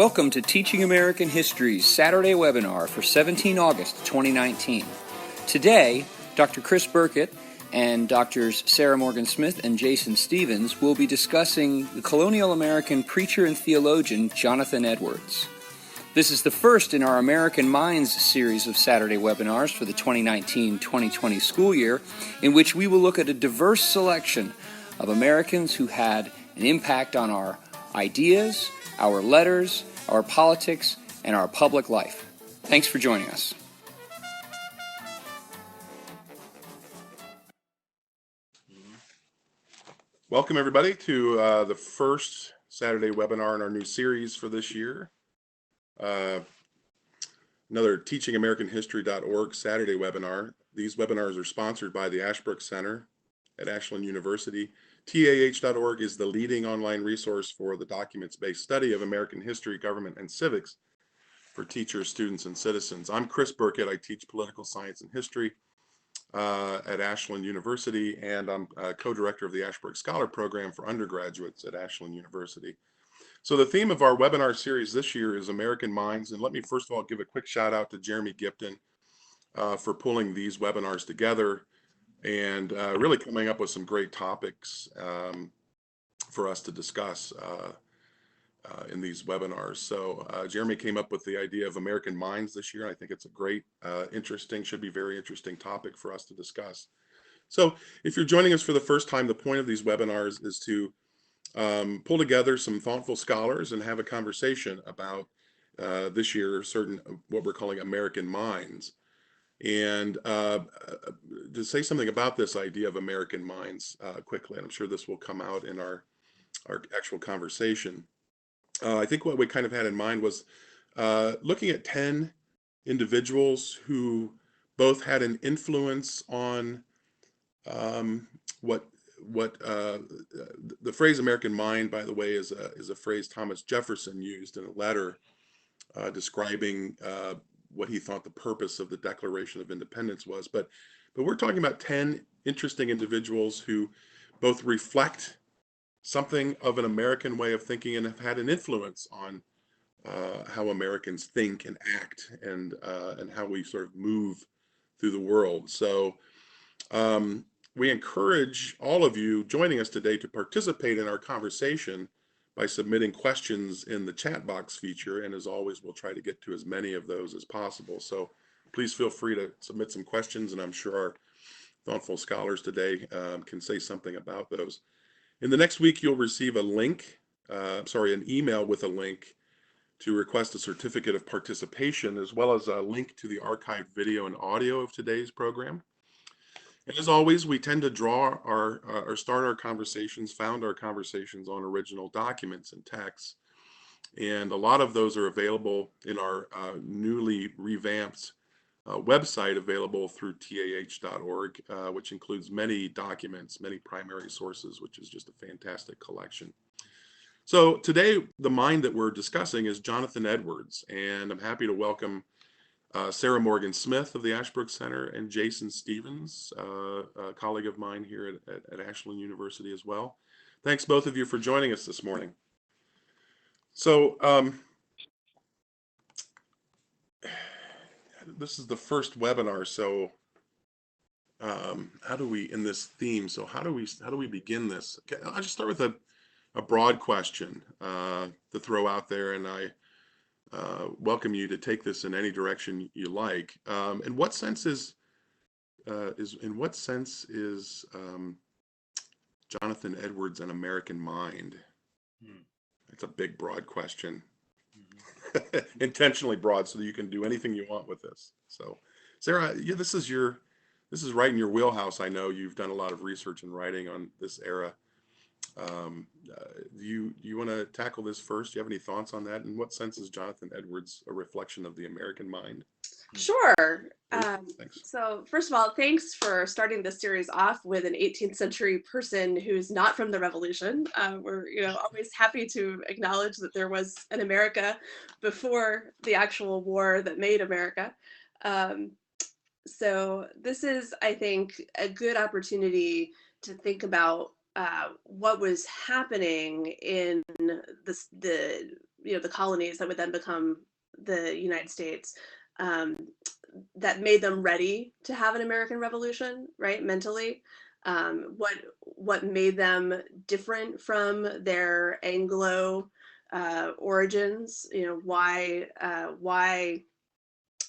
Welcome to Teaching American History's Saturday webinar for 17 August 2019. Today, Dr. Chris Burkett and Drs. Sarah Morgan-Smith and Jason Stevens will be discussing the colonial American preacher and theologian Jonathan Edwards. This is the first in our American Minds series of Saturday webinars for the 2019-2020 school year, in which we will look at a diverse selection of Americans who had an impact on our ideas, our letters, our politics, and our public life. Thanks for joining us. Welcome, everybody, to the first Saturday webinar in our new series for this year. Another teachingamericanhistory.org Saturday webinar. These webinars are sponsored by the Ashbrook Center at Ashland University. TAH.org is the leading online resource for the documents-based study of American history, government, and civics for teachers, students, and citizens. I'm Chris Burkett. I teach political science and history at Ashland University, and I'm co-director of the Ashbrook Scholar Program for undergraduates at Ashland University. So the theme of our webinar series this year is American Minds, and let me first of all give a quick shout out to Jeremy Gipton for pulling these webinars together and really coming up with some great topics for us to discuss in these webinars. So Jeremy came up with the idea of American Minds this year. I think it's a great, should be very interesting topic for us to discuss. So if you're joining us for the first time, the point of these webinars is to pull together some thoughtful scholars and have a conversation about this year certain what we're calling American Minds. And to say something about this idea of American Minds quickly, and I'm sure this will come out in our actual conversation. I think what we kind of had in mind was looking at 10 individuals who both had an influence on what the phrase American mind, by the way, is a phrase Thomas Jefferson used in a letter describing what he thought the purpose of the Declaration of Independence was. But we're talking about 10 interesting individuals who both reflect something of an American way of thinking and have had an influence on how Americans think and act and how we sort of move through the world. So we encourage all of you joining us today to participate in our conversation by submitting questions in the chat box feature. And as always, we'll try to get to as many of those as possible. So please feel free to submit some questions, and I'm sure our thoughtful scholars today can say something about those. In the next week, you'll receive a link, an email with a link to request a certificate of participation, as well as a link to the archived video and audio of today's program. And as always, we tend to draw or start our conversations, found our conversations on original documents and texts. And a lot of those are available in our newly revamped website available through TAH.org, which includes many documents, many primary sources, which is just a fantastic collection. So today, the mind that we're discussing is Jonathan Edwards, and I'm happy to welcome Sarah Morgan-Smith of the Ashbrook Center and Jason Stevens, a colleague of mine here at Ashland University as well. Thanks both of you for joining us this morning. So this is the first webinar, so how do we, in this theme, so how do we begin this? Okay, I'll just start with a broad question to throw out there, and I welcome you to take this in any direction you like. In what sense is Jonathan Edwards an American mind? It's a big, broad question. Intentionally broad, so that you can do anything you want with this. So, Sarah, yeah, this is right in your wheelhouse. I know you've done a lot of research and writing on this era. Do you want to tackle this first? Do you have any thoughts on that? In what sense is Jonathan Edwards a reflection of the American mind? Sure. Thanks. So first of all, thanks for starting this series off with an 18th century person who's not from the Revolution. We're always happy to acknowledge that there was an America before the actual war that made America. So this is, I think, a good opportunity to think about what was happening in the the colonies that would then become the United States, um, that made them ready to have an American Revolution, right? Mentally, what made them different from their Anglo origins? Why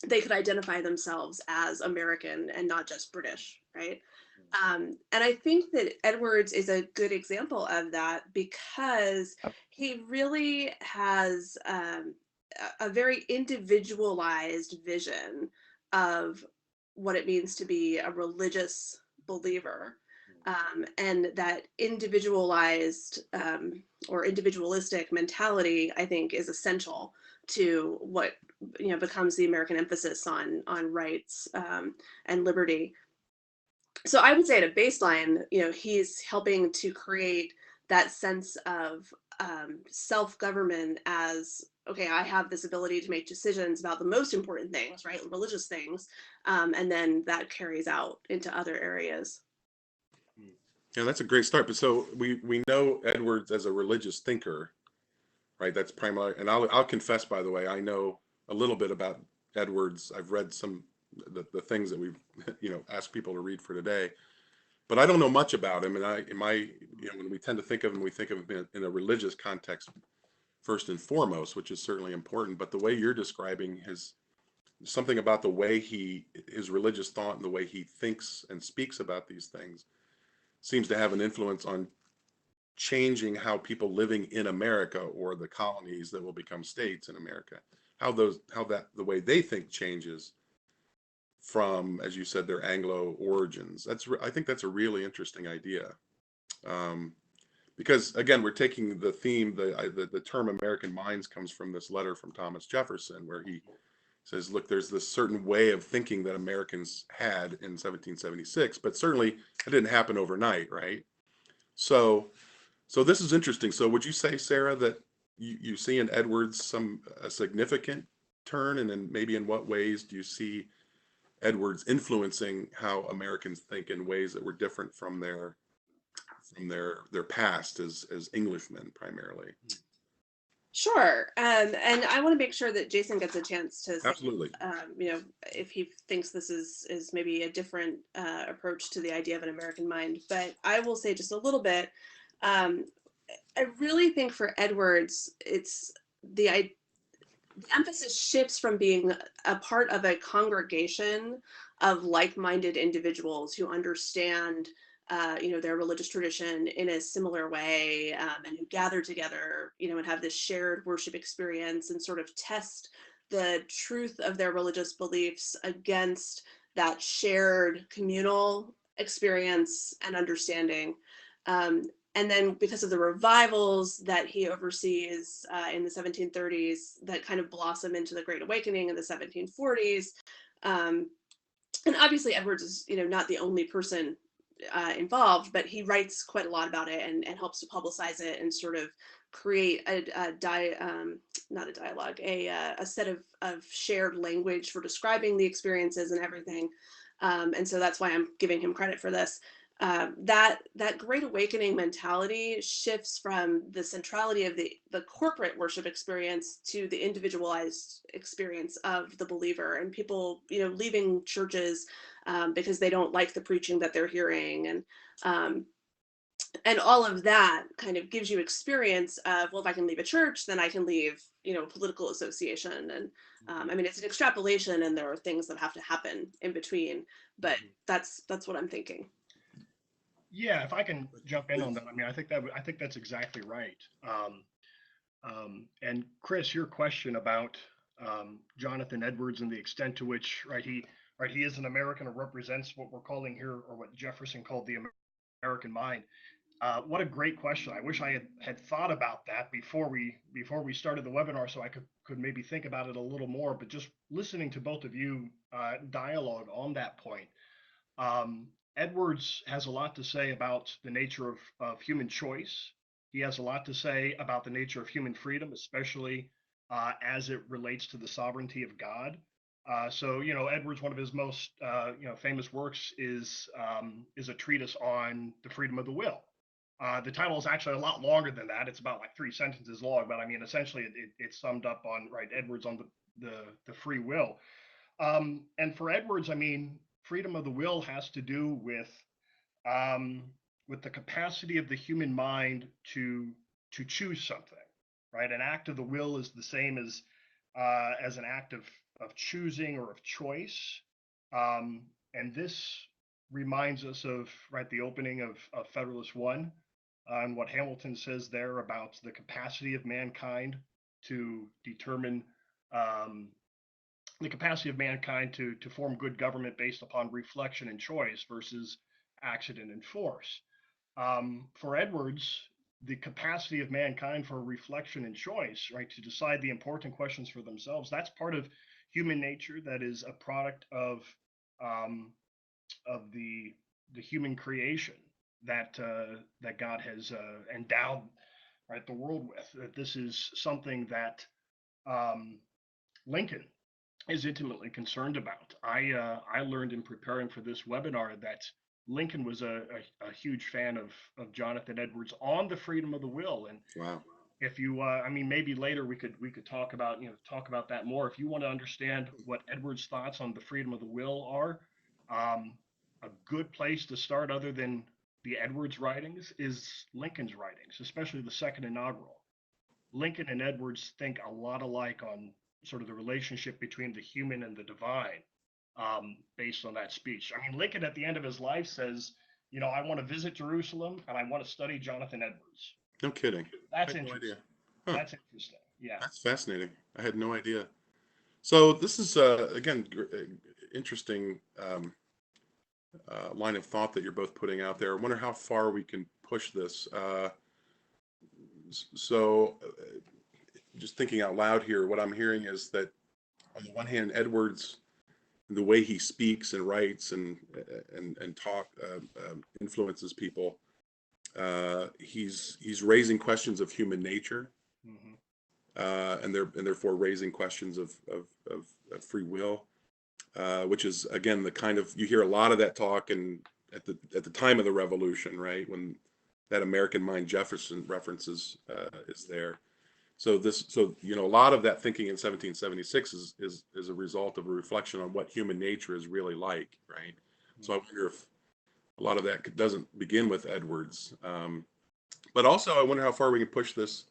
they could identify themselves as American and not just British, right? And I think that Edwards is a good example of that because he really has a very individualized vision of what it means to be a religious believer. And that individualized or individualistic mentality, I think, is essential to what becomes the American emphasis on rights and liberty. So I would say at a baseline, he's helping to create that sense of self-government as, okay, I have this ability to make decisions about the most important things, right? Religious things. And then that carries out into other areas. Yeah, that's a great start. But so we know Edwards as a religious thinker, right? That's primarily, and I'll confess, by the way, I know a little bit about Edwards. I've read some the things that we've asked people to read for today, but I don't know much about him. And when we tend to think of him, we think of him in a religious context first and foremost, which is certainly important. But the way you're describing something about the way his religious thought and the way he thinks and speaks about these things seems to have an influence on changing how people living in America or the colonies that will become states in America, the way they think changes from, as you said, their Anglo origins. I think that's a really interesting idea, because again, we're taking the theme. The term American minds comes from this letter from Thomas Jefferson, where he says, look, there's this certain way of thinking that Americans had in 1776, but certainly it didn't happen overnight, right? So this is interesting. So would you say, Sarah, that you see in Edwards a significant turn, and then maybe in what ways do you see Edwards influencing how Americans think in ways that were different from their past as Englishmen primarily? Sure. And I want to make sure that Jason gets a chance to say, Absolutely. if he thinks this is maybe a different approach to the idea of an American mind. But I will say just a little bit. I really think for Edwards, the emphasis shifts from being a part of a congregation of like-minded individuals who understand their religious tradition in a similar way, and who gather together, and have this shared worship experience and sort of test the truth of their religious beliefs against that shared communal experience and understanding. And then because of the revivals that he oversees in the 1730s that kind of blossom into the Great Awakening in the 1740s. And obviously Edwards is, not the only person involved, but he writes quite a lot about it and helps to publicize it and sort of create not a dialogue, a set of shared language for describing the experiences and everything. And so that's why I'm giving him credit for this. That Great Awakening mentality shifts from the centrality of the corporate worship experience to the individualized experience of the believer, and people, leaving churches because they don't like the preaching that they're hearing, and all of that kind of gives you experience of, well, if I can leave a church, then I can leave, a political association. And I mean, it's an extrapolation, and there are things that have to happen in between, but that's what I'm thinking. Yeah, if I can jump in on that, I mean, I think that's exactly right. And Chris, your question about Jonathan Edwards and the extent to which, he is an American, or represents what we're calling here, or what Jefferson called the American mind. What a great question! I wish I had thought about that before we started the webinar, so I could maybe think about it a little more. But just listening to both of you dialogue on that point. Edwards has a lot to say about the nature of human choice. He has a lot to say about the nature of human freedom, especially as it relates to the sovereignty of God. So, Edwards, one of his most famous works is a treatise on the freedom of the will. The title is actually a lot longer than that. It's about like 3 sentences long, but I mean, essentially, it's summed up on Edwards on the free will. And for Edwards, I mean, freedom of the will has to do with the capacity of the human mind to choose something, right? An act of the will is the same as an act of choosing or of choice. And this reminds us of the opening of Federalist One, and what Hamilton says there about the capacity of mankind to determine the capacity of mankind to form good government based upon reflection and choice versus accident and force. For Edwards, the capacity of mankind for reflection and choice, right, to decide the important questions for themselves, that's part of human nature that is a product of the human creation that God has endowed the world with. That this is something that Lincoln is intimately concerned about. I learned in preparing for this webinar that Lincoln was a huge fan of Jonathan Edwards on the freedom of the will. And Wow. if you, I mean, maybe later we could talk about that more. If you want to understand what Edwards' thoughts on the freedom of the will are, a good place to start, other than the Edwards writings, is Lincoln's writings, especially the second inaugural. Lincoln and Edwards think a lot alike on sort of the relationship between the human and the divine, based on that speech. I mean, Lincoln at the end of his life says, I want to visit Jerusalem and I want to study Jonathan Edwards. No kidding. That's I had no interesting. idea. Huh. That's interesting. Yeah. That's fascinating. I had no idea. So this is again interesting line of thought that you're both putting out there. I wonder how far we can push this. Just thinking out loud here, what I'm hearing is that on the one hand, Edwards, the way he speaks and writes and talk influences people. He's raising questions of human nature, mm-hmm. and therefore raising questions of free will, which is again the kind of, you hear a lot of that talk and at the time of the Revolution, right, when that American mind Jefferson references is there. So a lot of that thinking in 1776 is a result of a reflection on what human nature is really like, right? So I wonder if a lot of that doesn't begin with Edwards, but also I wonder how far we can push this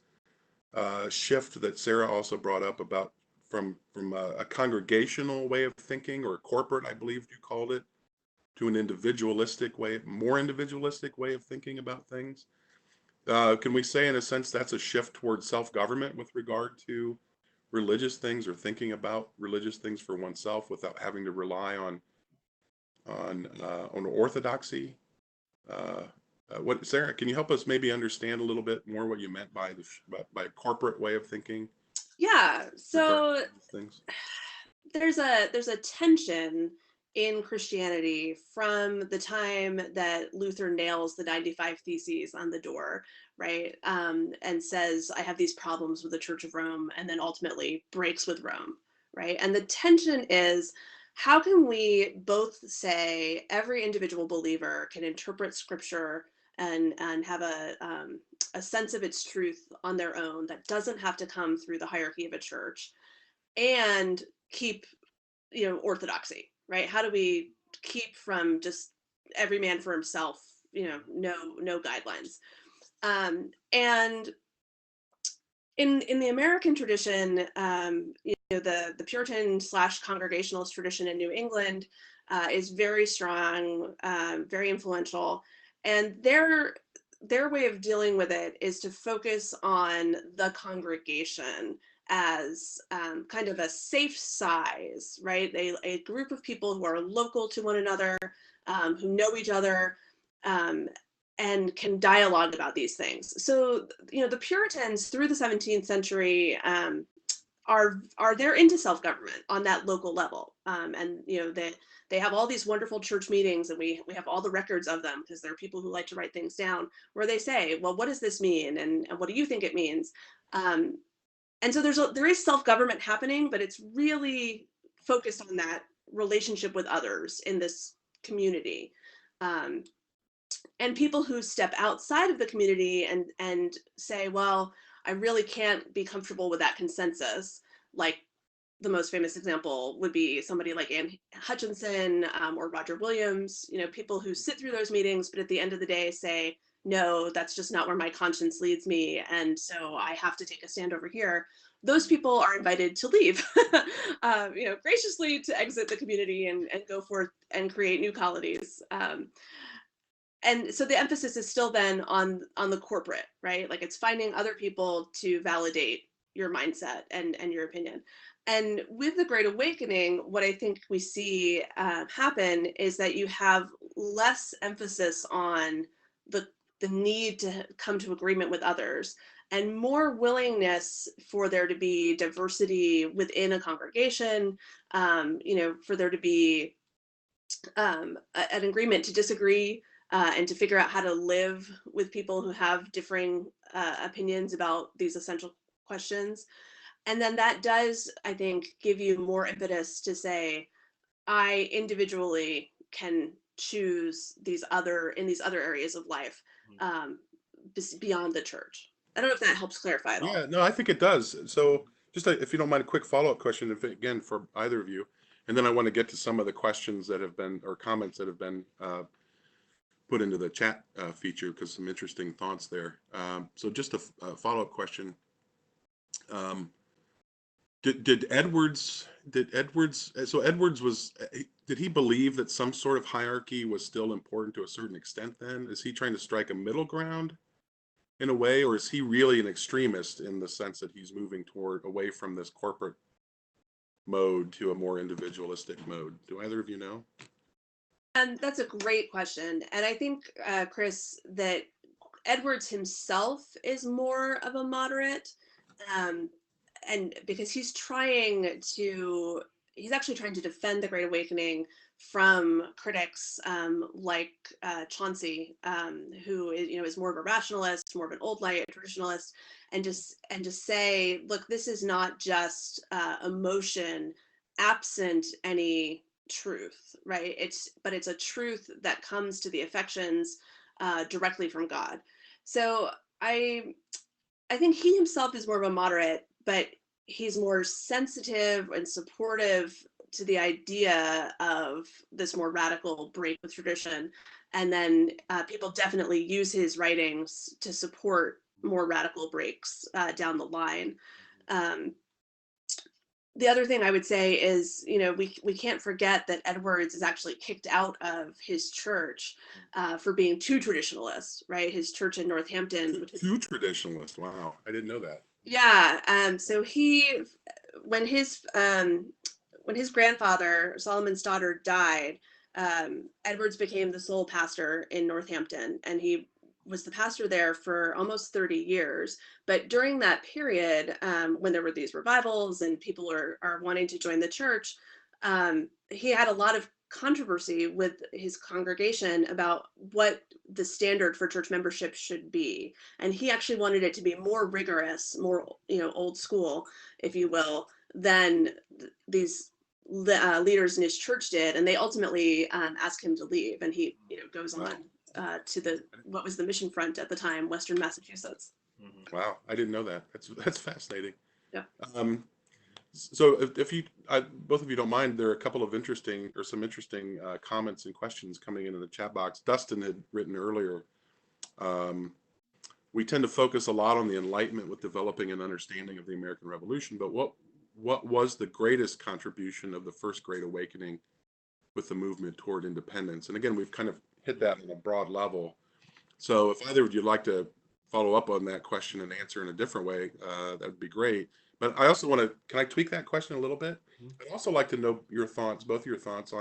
shift that Sarah also brought up about from a congregational way of thinking, or corporate, I believe you called it, to an more individualistic way of thinking about things. Can we say, in a sense, that's a shift towards self-government with regard to religious things, or thinking about religious things for oneself without having to rely on orthodoxy? What, Sarah, can you help us maybe understand a little bit more what you meant by by corporate way of thinking? Yeah. So things? there's a tension in Christianity from the time that Luther nails the 95 Theses on the door, right? And says, I have these problems with the Church of Rome, and then ultimately breaks with Rome, right? And the tension is, how can we both say every individual believer can interpret Scripture and have a sense of its truth on their own that doesn't have to come through the hierarchy of a church, and keep orthodoxy, right? How do we keep from just every man for himself, no guidelines? And in the American tradition, the Puritan / Congregationalist tradition in New England is very strong, very influential, and their way of dealing with it is to focus on the congregation as kind of a safe size, right? A group of people who are local to one another, who know each other, and can dialogue about these things. So, the Puritans through the 17th century they're into self-government on that local level, and they have all these wonderful church meetings, and we have all the records of them, because there are people who like to write things down, where they say, well, what does this mean, and what do you think it means? And so there is self-government happening, but it's really focused on that relationship with others in this community. and people who step outside of the community and say, well, I really can't be comfortable with that consensus. Like the most famous example would be somebody like Anne Hutchinson or Roger Williams, people who sit through those meetings, but at the end of the day say, no, that's just not where my conscience leads me. And so I have to take a stand over here. Those people are invited to leave, graciously to exit the community and go forth and create new colonies. And so the emphasis is still then on the corporate, right? Like it's finding other people to validate your mindset and your opinion. And with the Great Awakening, what I think we see happen is that you have less emphasis on the need to come to agreement with others, and more willingness for there to be diversity within a congregation, for there to be an agreement to disagree, and to figure out how to live with people who have differing opinions about these essential questions. And then that does, I think, give you more impetus to say, I individually can choose these other areas of life, beyond the church. I don't know if that helps clarify at all. Yeah, no, I think it does. So just if you don't mind, a quick follow-up question, if again for either of you, and then I want to get to some of the questions that have been, or comments that have been put into the chat feature, because some interesting thoughts there. So just a follow-up question. Did Edwards so Edwards was, did he believe that some sort of hierarchy was still important to a certain extent then? Is he trying to strike a middle ground in a way, or is he really an extremist in the sense that he's moving away from this corporate mode to a more individualistic mode? Do either of you know? And that's a great question. And I think, Chris, that Edwards himself is more of a moderate, and because he's actually trying to defend the Great Awakening from critics like Chauncey, who is more of a rationalist, more of an old light traditionalist, and just say, look, this is not just emotion absent any truth, right? But it's a truth that comes to the affections directly from God. So I think he himself is more of a moderate, but he's more sensitive and supportive to the idea of this more radical break with tradition. And then people definitely use his writings to support more radical breaks down the line. The other thing I would say is, we can't forget that Edwards is actually kicked out of his church for being too traditionalist, right? His church in Northampton. Too traditionalist. Wow, I didn't know that. Yeah. So when his grandfather, Solomon Stoddard, died, Edwards became the sole pastor in Northampton, and he was the pastor there for almost 30 years. But during that period, when there were these revivals and people are wanting to join the church, he had a lot of controversy with his congregation about what the standard for church membership should be. And he actually wanted it to be more rigorous, more, old school, if you will, than these leaders in his church did. And they ultimately asked him to leave. And he, goes on to what was the mission front at the time, Western Massachusetts. Wow, I didn't know that. That's fascinating. Yeah. So if you both of you don't mind, there are a couple of some interesting comments and questions coming into the chat box. Dustin had written earlier, we tend to focus a lot on the Enlightenment with developing an understanding of the American Revolution, but what was the greatest contribution of the first Great Awakening with the movement toward independence? And again, we've kind of hit that on a broad level. So if either of you would like to follow up on that question and answer in a different way, that would be great. But I also can I tweak that question a little bit? I'd also like to know your thoughts, both of your thoughts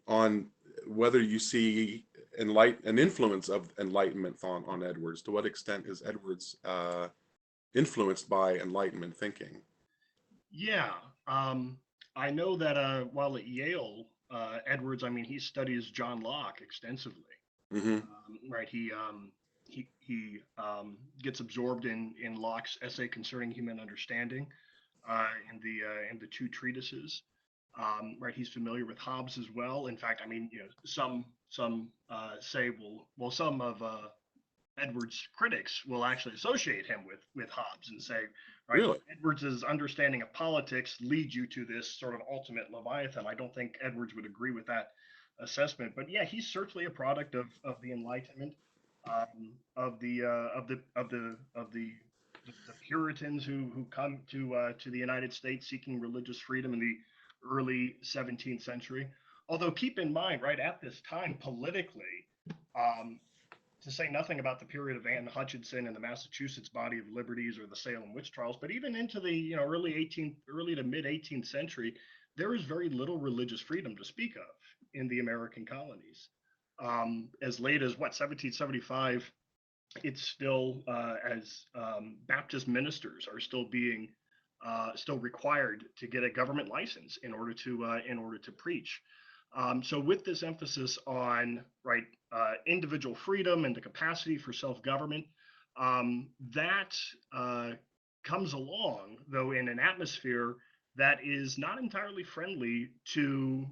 on whether you see an influence of Enlightenment thought on Edwards. To what extent is Edwards influenced by Enlightenment thinking? Yeah, I know that while at Yale, Edwards, he studies John Locke extensively. Mm-hmm. Right, he gets absorbed in Locke's essay concerning human understanding, in the two treatises. Right, he's familiar with Hobbes as well. In fact, I mean, some say, well, some of Edwards' critics will actually associate him with Hobbes and say, right, Really? Edwards's understanding of politics leads you to this sort of ultimate Leviathan. I don't think Edwards would agree with that assessment, but yeah, he's certainly a product of the Enlightenment, of the Puritans who come to the United States seeking religious freedom in the early 17th century. Although keep in mind, right at this time, politically, um, to say nothing about the period of Anne Hutchinson and the Massachusetts Body of Liberties or the Salem witch trials, but even into the early to mid 18th century, there is very little religious freedom to speak of in the American colonies. As late as 1775, it's still as Baptist ministers are still required to get a government license in order to preach. So with this emphasis on individual freedom and the capacity for self-government, that comes along though in an atmosphere that is not entirely friendly to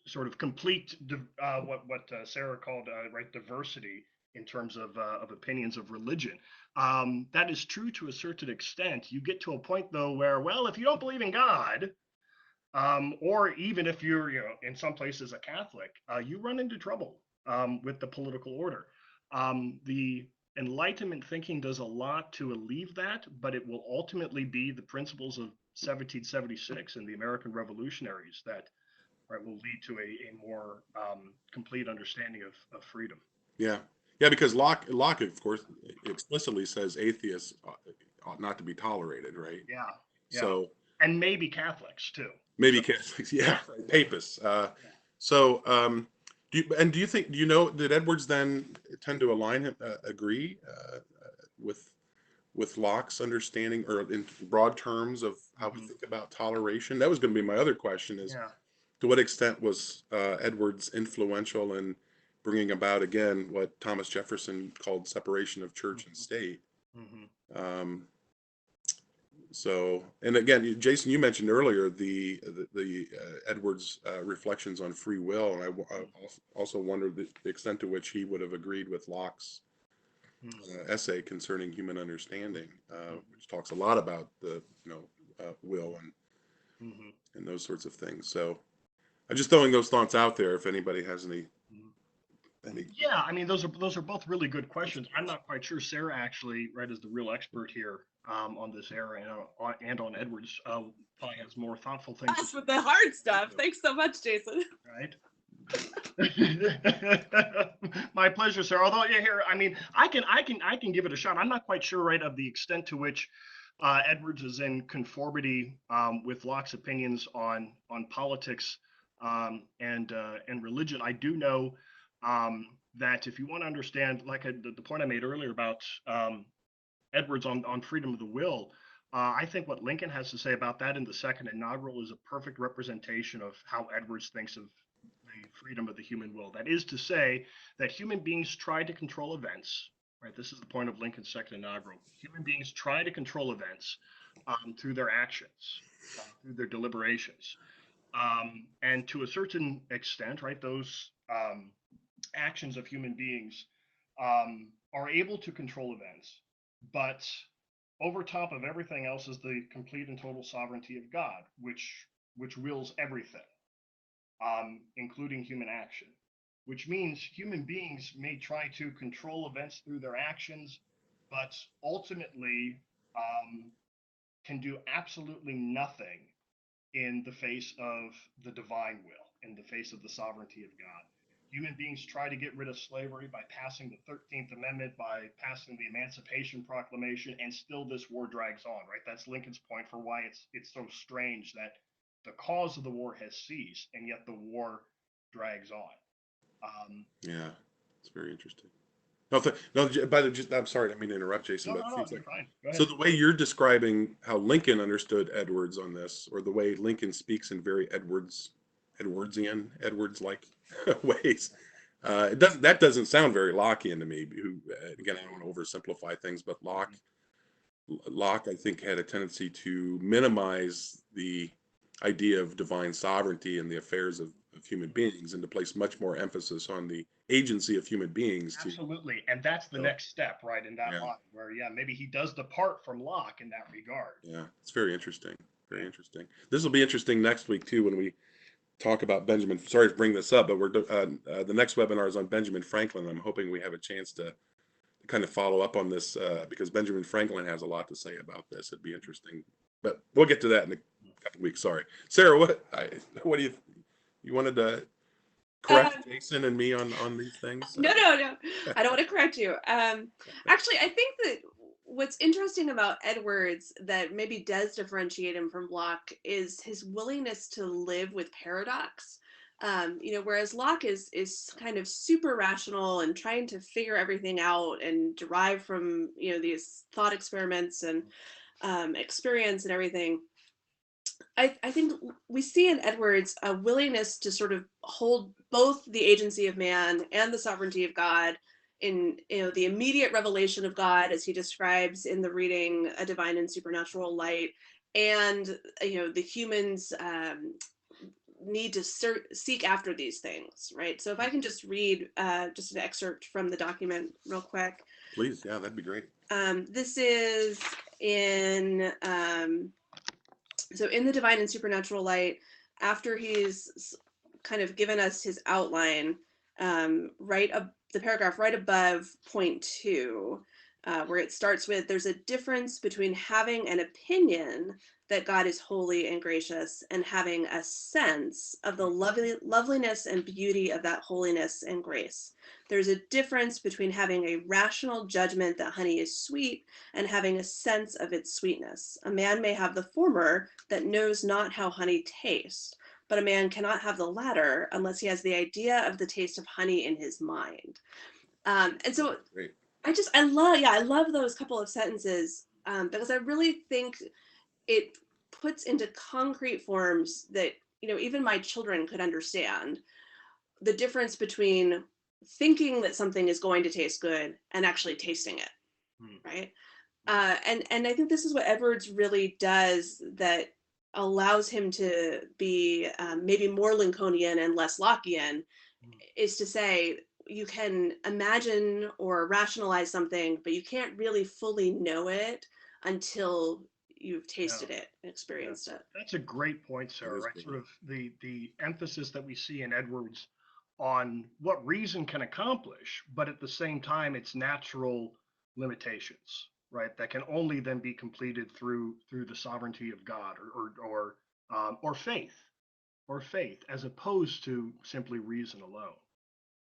sort of complete what Sarah called diversity in terms of opinions of religion. That is true to a certain extent. You get to a point though where, well, if you don't believe in God, or even if you're, in some places a Catholic, you run into trouble with the political order. The Enlightenment thinking does a lot to alleviate that, but it will ultimately be the principles of 1776 and the American revolutionaries that will lead to a more complete understanding of freedom. Yeah. Yeah, because Locke, of course, explicitly says atheists ought not to be tolerated, right? Yeah. So, and maybe Catholics too. maybe Catholics, yeah, papists. So, do you think, did Edwards then tend to agree with Locke's understanding, or in broad terms of how we think about toleration? That was going to be my other question: is to what extent was Edwards influential in bringing about, again, what Thomas Jefferson called separation of church and state? So, and again, Jason, you mentioned earlier the Edwards reflections on free will, and I also wondered the extent to which he would have agreed with Locke's essay concerning human understanding, which talks a lot about the will and those sorts of things. So, I'm just throwing those thoughts out there if anybody has any. Yeah, I mean, those are both really good questions. I'm not quite sure. Sarah actually, is the real expert here on this era and on Edwards. Probably has more thoughtful things. Yes, with the hard stuff. Thanks so much, Jason. Right. My pleasure, Sarah. Although, here, I mean, I can give it a shot. I'm not quite sure, of the extent to which Edwards is in conformity with Locke's opinions on politics and religion. I do know that if you want to understand, the point I made earlier about Edwards on freedom of the will, I think what Lincoln has to say about that in the second inaugural is a perfect representation of how Edwards thinks of the freedom of the human will. That is to say that human beings try to control events. This is the point of Lincoln's second inaugural. Human beings try to control events through their actions, through their deliberations. And to a certain extent, those actions of human beings are able to control events, but over top of everything else is the complete and total sovereignty of God, which wills everything, including human action, which means human beings may try to control events through their actions, but ultimately can do absolutely nothing in the face of the divine will, in the face of the sovereignty of God. Human beings try to get rid of slavery by passing the 13th Amendment, by passing the Emancipation Proclamation, and still this war drags on, That's Lincoln's point for why it's so strange that the cause of the war has ceased, and yet the war drags on. Yeah, it's very interesting. No, I'm sorry, I didn't mean to interrupt, Jason. No, you're fine. Go ahead. So the way you're describing how Lincoln understood Edwards on this, or the way Lincoln speaks in very Edwards-like ways, that doesn't sound very Lockean to me. Again, I don't want to oversimplify things, but Locke, I think, had a tendency to minimize the idea of divine sovereignty in the affairs of human beings, and to place much more emphasis on the agency of human beings to. Absolutely. And that's the So, next step, right, in that yeah, line where, yeah, maybe he does depart from Locke in that regard. yeah, it's very interesting. Very Yeah. interesting. This will be interesting next week too when we talk about Benjamin. Sorry to bring this up, but the next webinar is on Benjamin Franklin. I'm hoping we have a chance to kind of follow up on this because Benjamin Franklin has a lot to say about this. It'd be interesting, but we'll get to that in a couple weeks. Sorry, Sarah. What do you wanted to correct Um, Jason and me on these things? no, I don't want to correct you. Actually, I think that what's interesting about Edwards that maybe does differentiate him from Locke is his willingness to live with paradox. Whereas Locke is kind of super rational and trying to figure everything out and derive from these thought experiments and experience and everything. I think we see in Edwards a willingness to sort of hold both the agency of man and the sovereignty of God in the immediate revelation of God, as he describes in the reading A Divine and Supernatural Light, and the humans need to seek after these things, right? So if I can just read just an excerpt from the document real quick. Please, yeah, that'd be great. This is in so in the Divine and Supernatural Light, after he's kind of given us his outline, the paragraph right above point 2, where it starts with, there's a difference between having an opinion that God is holy and gracious and having a sense of the loveliness and beauty of that holiness and grace. There's a difference between having a rational judgment that honey is sweet and having a sense of its sweetness. A man may have the former that knows not how honey tastes, but a man cannot have the latter unless he has the idea of the taste of honey in his mind. And so Great. I love those couple of sentences because I really think it puts into concrete forms that even my children could understand the difference between thinking that something is going to taste good and actually tasting it, right? And I think this is what Edwards really does that allows him to be maybe more Lincolnian and less Lockean, is to say you can imagine or rationalize something, but you can't really fully know it until you've tasted it and experienced it. That's a great point, Sarah, right? Sort of the emphasis that we see in Edwards on what reason can accomplish, but at the same time, its natural limitations, right? That can only then be completed through the sovereignty of God or faith, as opposed to simply reason alone.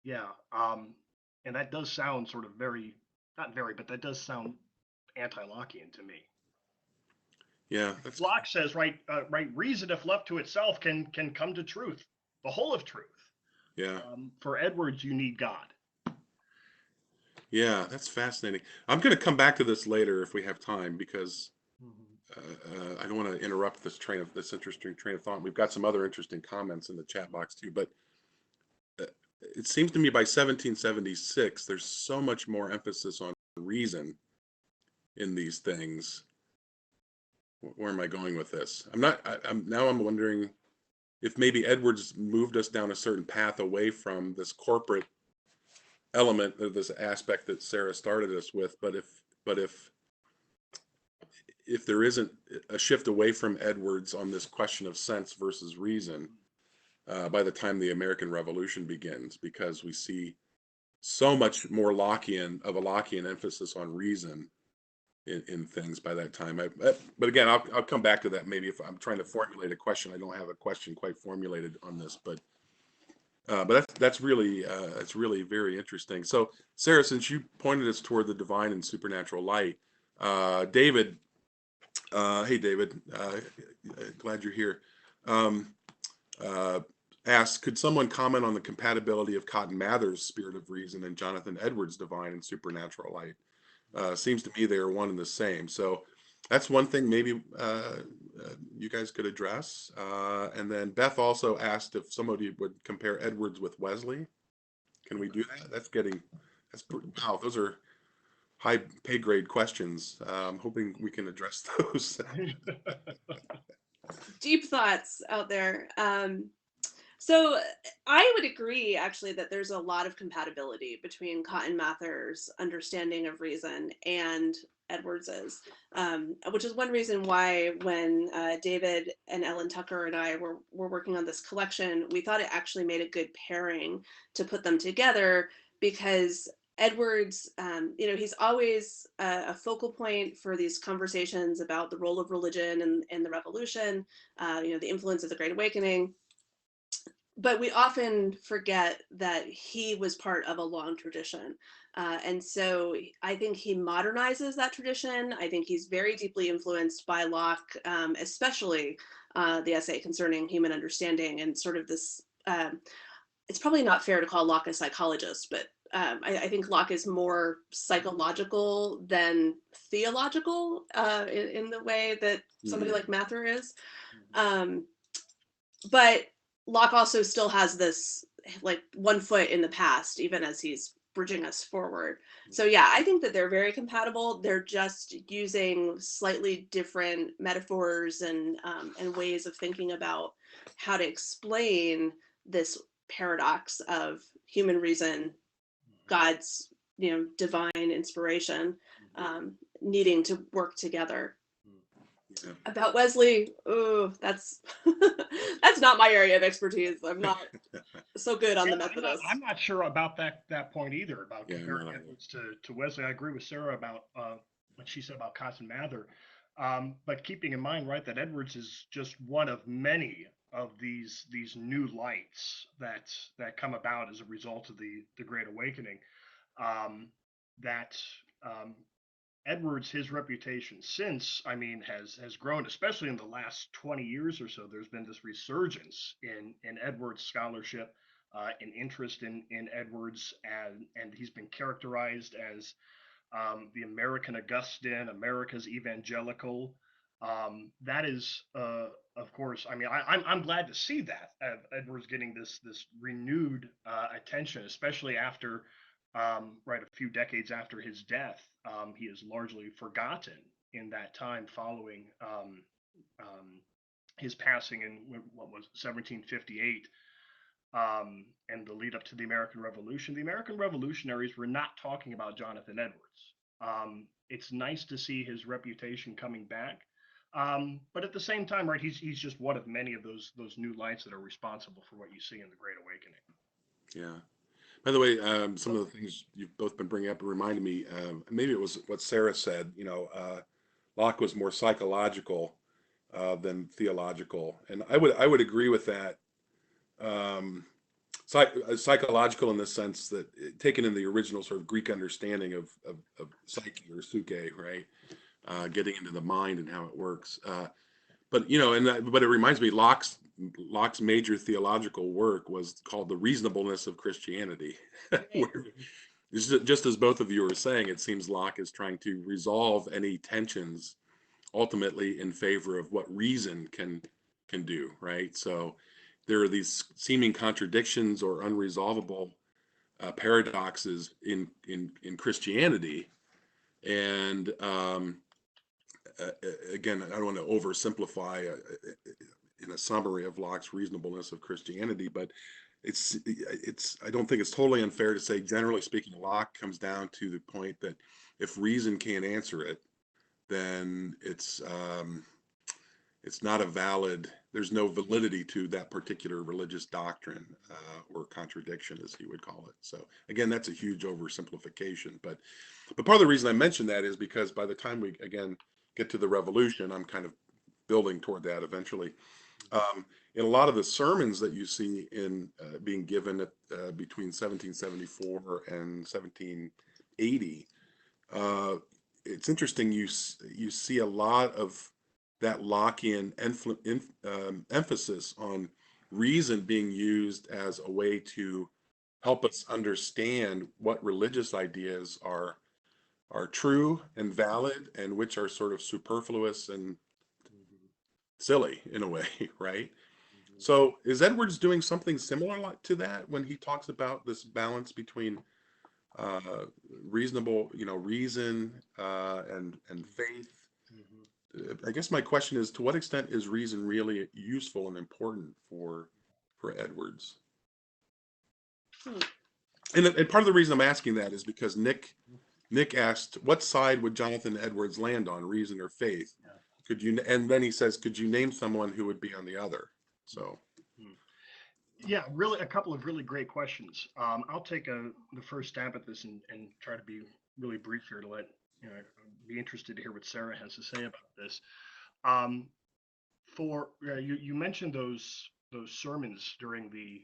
Yeah, and that does sound sort of not very, but that does sound anti-Lockean to me. Yeah, Locke says, right, reason, if left to itself, can come to truth, the whole of truth. yeah. For Edwards, you need God. Yeah, that's fascinating. I'm going to come back to this later if we have time because I don't want to interrupt this interesting train of thought. We've got some other interesting comments in the chat box too, but it seems to me by 1776 there's so much more emphasis on reason in these things. Where am I going with this? I'm wondering if maybe Edwards moved us down a certain path away from this corporate element of this aspect that Sarah started us with, but if there isn't a shift away from Edwards on this question of sense versus reason by the time the American Revolution begins, because we see so much more Lockean emphasis on reason in things by that time. But again, I'll come back to that maybe if I'm trying to formulate a question. I don't have a question quite formulated on this, but that's really very interesting. So Sarah, since you pointed us toward the divine and supernatural light, David, hey David, glad you're here. Asks, could someone comment on the compatibility of Cotton Mather's Spirit of Reason and Jonathan Edwards' Divine and Supernatural Light? Seems to me they are one and the same. So that's one thing maybe you guys could address. And then Beth also asked if somebody would compare Edwards with Wesley. Can we do that? Wow, those are high pay grade questions. I'm hoping we can address those. deep thoughts out there. So I would agree, actually, that there's a lot of compatibility between Cotton Mather's understanding of reason and Edwards's, which is one reason why when David and Ellen Tucker and I were working on this collection, we thought it actually made a good pairing to put them together, because Edwards, he's always a focal point for these conversations about the role of religion and the revolution, the influence of the Great Awakening. But we often forget that he was part of a long tradition. And so I think he modernizes that tradition. I think he's very deeply influenced by Locke, especially the essay concerning human understanding and sort of this. It's probably not fair to call Locke a psychologist, but I think Locke is more psychological than theological in the way that somebody like Mather is. But Locke also still has this like one foot in the past, even as he's bridging us forward. So yeah, I think that they're very compatible. They're just using slightly different metaphors and ways of thinking about how to explain this paradox of human reason, God's divine inspiration, needing to work together. Yeah. About Wesley, oh, that's that's not my area of expertise. I'm not so good on the Methodist. I'm not sure about that point either, about comparing Edwards to Wesley. I agree with Sarah about what she said about Cotton Mather. But keeping in mind, right, that Edwards is just one of many of these new lights that come about as a result of the Great Awakening. Edwards, his reputation since, has grown, especially in the last 20 years or so. There's been this resurgence in Edwards scholarship, an interest in Edwards, and he's been characterized as the American Augustine, America's evangelical. That is, of course, I'm glad to see that Edwards getting this renewed attention, especially after. A few decades after his death, he is largely forgotten in that time following his passing in what was 1758, and the lead up to the American Revolution. The American revolutionaries were not talking about Jonathan Edwards. It's nice to see his reputation coming back, but at the same time, right, he's just one of many of those new lights that are responsible for what you see in the Great Awakening. Yeah. By the way, some of the things you've both been bringing up reminded me, maybe it was what Sarah said, Locke was more psychological than theological. And I would agree with that. Psychological in the sense that, taken in the original sort of Greek understanding of psyche or psyche, right? Getting into the mind and how it works. But it reminds me, Locke's major theological work was called The Reasonableness of Christianity. Where, just as both of you were saying, it seems Locke is trying to resolve any tensions ultimately in favor of what reason can do, right? So there are these seeming contradictions or unresolvable paradoxes in Christianity, and again, I don't want to oversimplify in a summary of Locke's Reasonableness of Christianity, but it's I don't think it's totally unfair to say, generally speaking, Locke comes down to the point that if reason can't answer it, then it's not a valid. There's no validity to that particular religious doctrine or contradiction, as he would call it. So again, that's a huge oversimplification, but part of the reason I mention that is because by the time we again get to the revolution, I'm kind of building toward that eventually. In a lot of the sermons that you see in being given between 1774 and 1780, it's interesting. You see a lot of that Lockean emphasis on reason being used as a way to help us understand what religious ideas are true and valid, and which are sort of superfluous and silly in a way, right? So is Edwards doing something similar to that when he talks about this balance between reasonable, reason and faith? I guess my question is, to what extent is reason really useful and important for Edwards? Hmm. And part of the reason I'm asking that is because Nick asked, what side would Jonathan Edwards land on, reason or faith? Could you? And then he says, could you name someone who would be on the other? So. Yeah, really, a couple of really great questions. I'll take the first stab at this and try to be really brief here to let be interested to hear what Sarah has to say about this. For you mentioned those sermons during the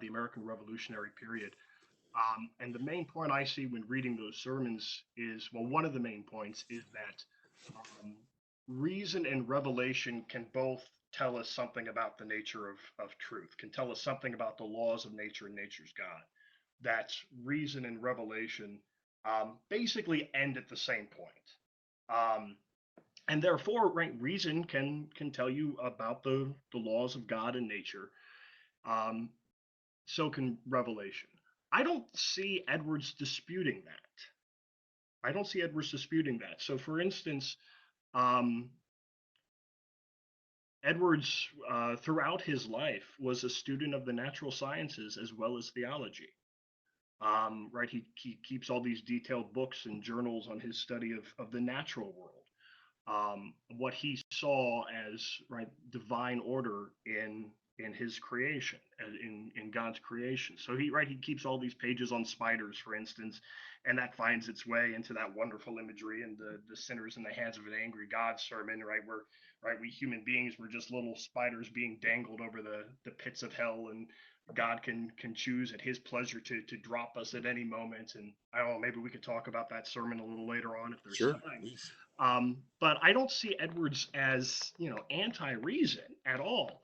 American Revolutionary period, and the main point I see when reading those sermons is, well, one of the main points is that reason and revelation can both tell us something about the nature of truth, can tell us something about the laws of nature and nature's God. That reason and revelation basically end at the same point. And therefore, right, reason can tell you about the laws of God and nature. So can revelation. I don't see Edwards disputing that. I don't see Edwards disputing that. So, for instance, Edwards, throughout his life, was a student of the natural sciences as well as theology. Right, he keeps all these detailed books and journals on his study of the natural world, what he saw as right divine order in his creation, in God's creation. So he keeps all these pages on spiders, for instance, and that finds its way into that wonderful imagery and the sinners in the hands of an angry God sermon, right, where we human beings were just little spiders being dangled over the pits of hell, and God can choose at his pleasure to drop us at any moment. And I don't know, maybe we could talk about that sermon a little later on if there's time. But I don't see Edwards as anti-reason at all.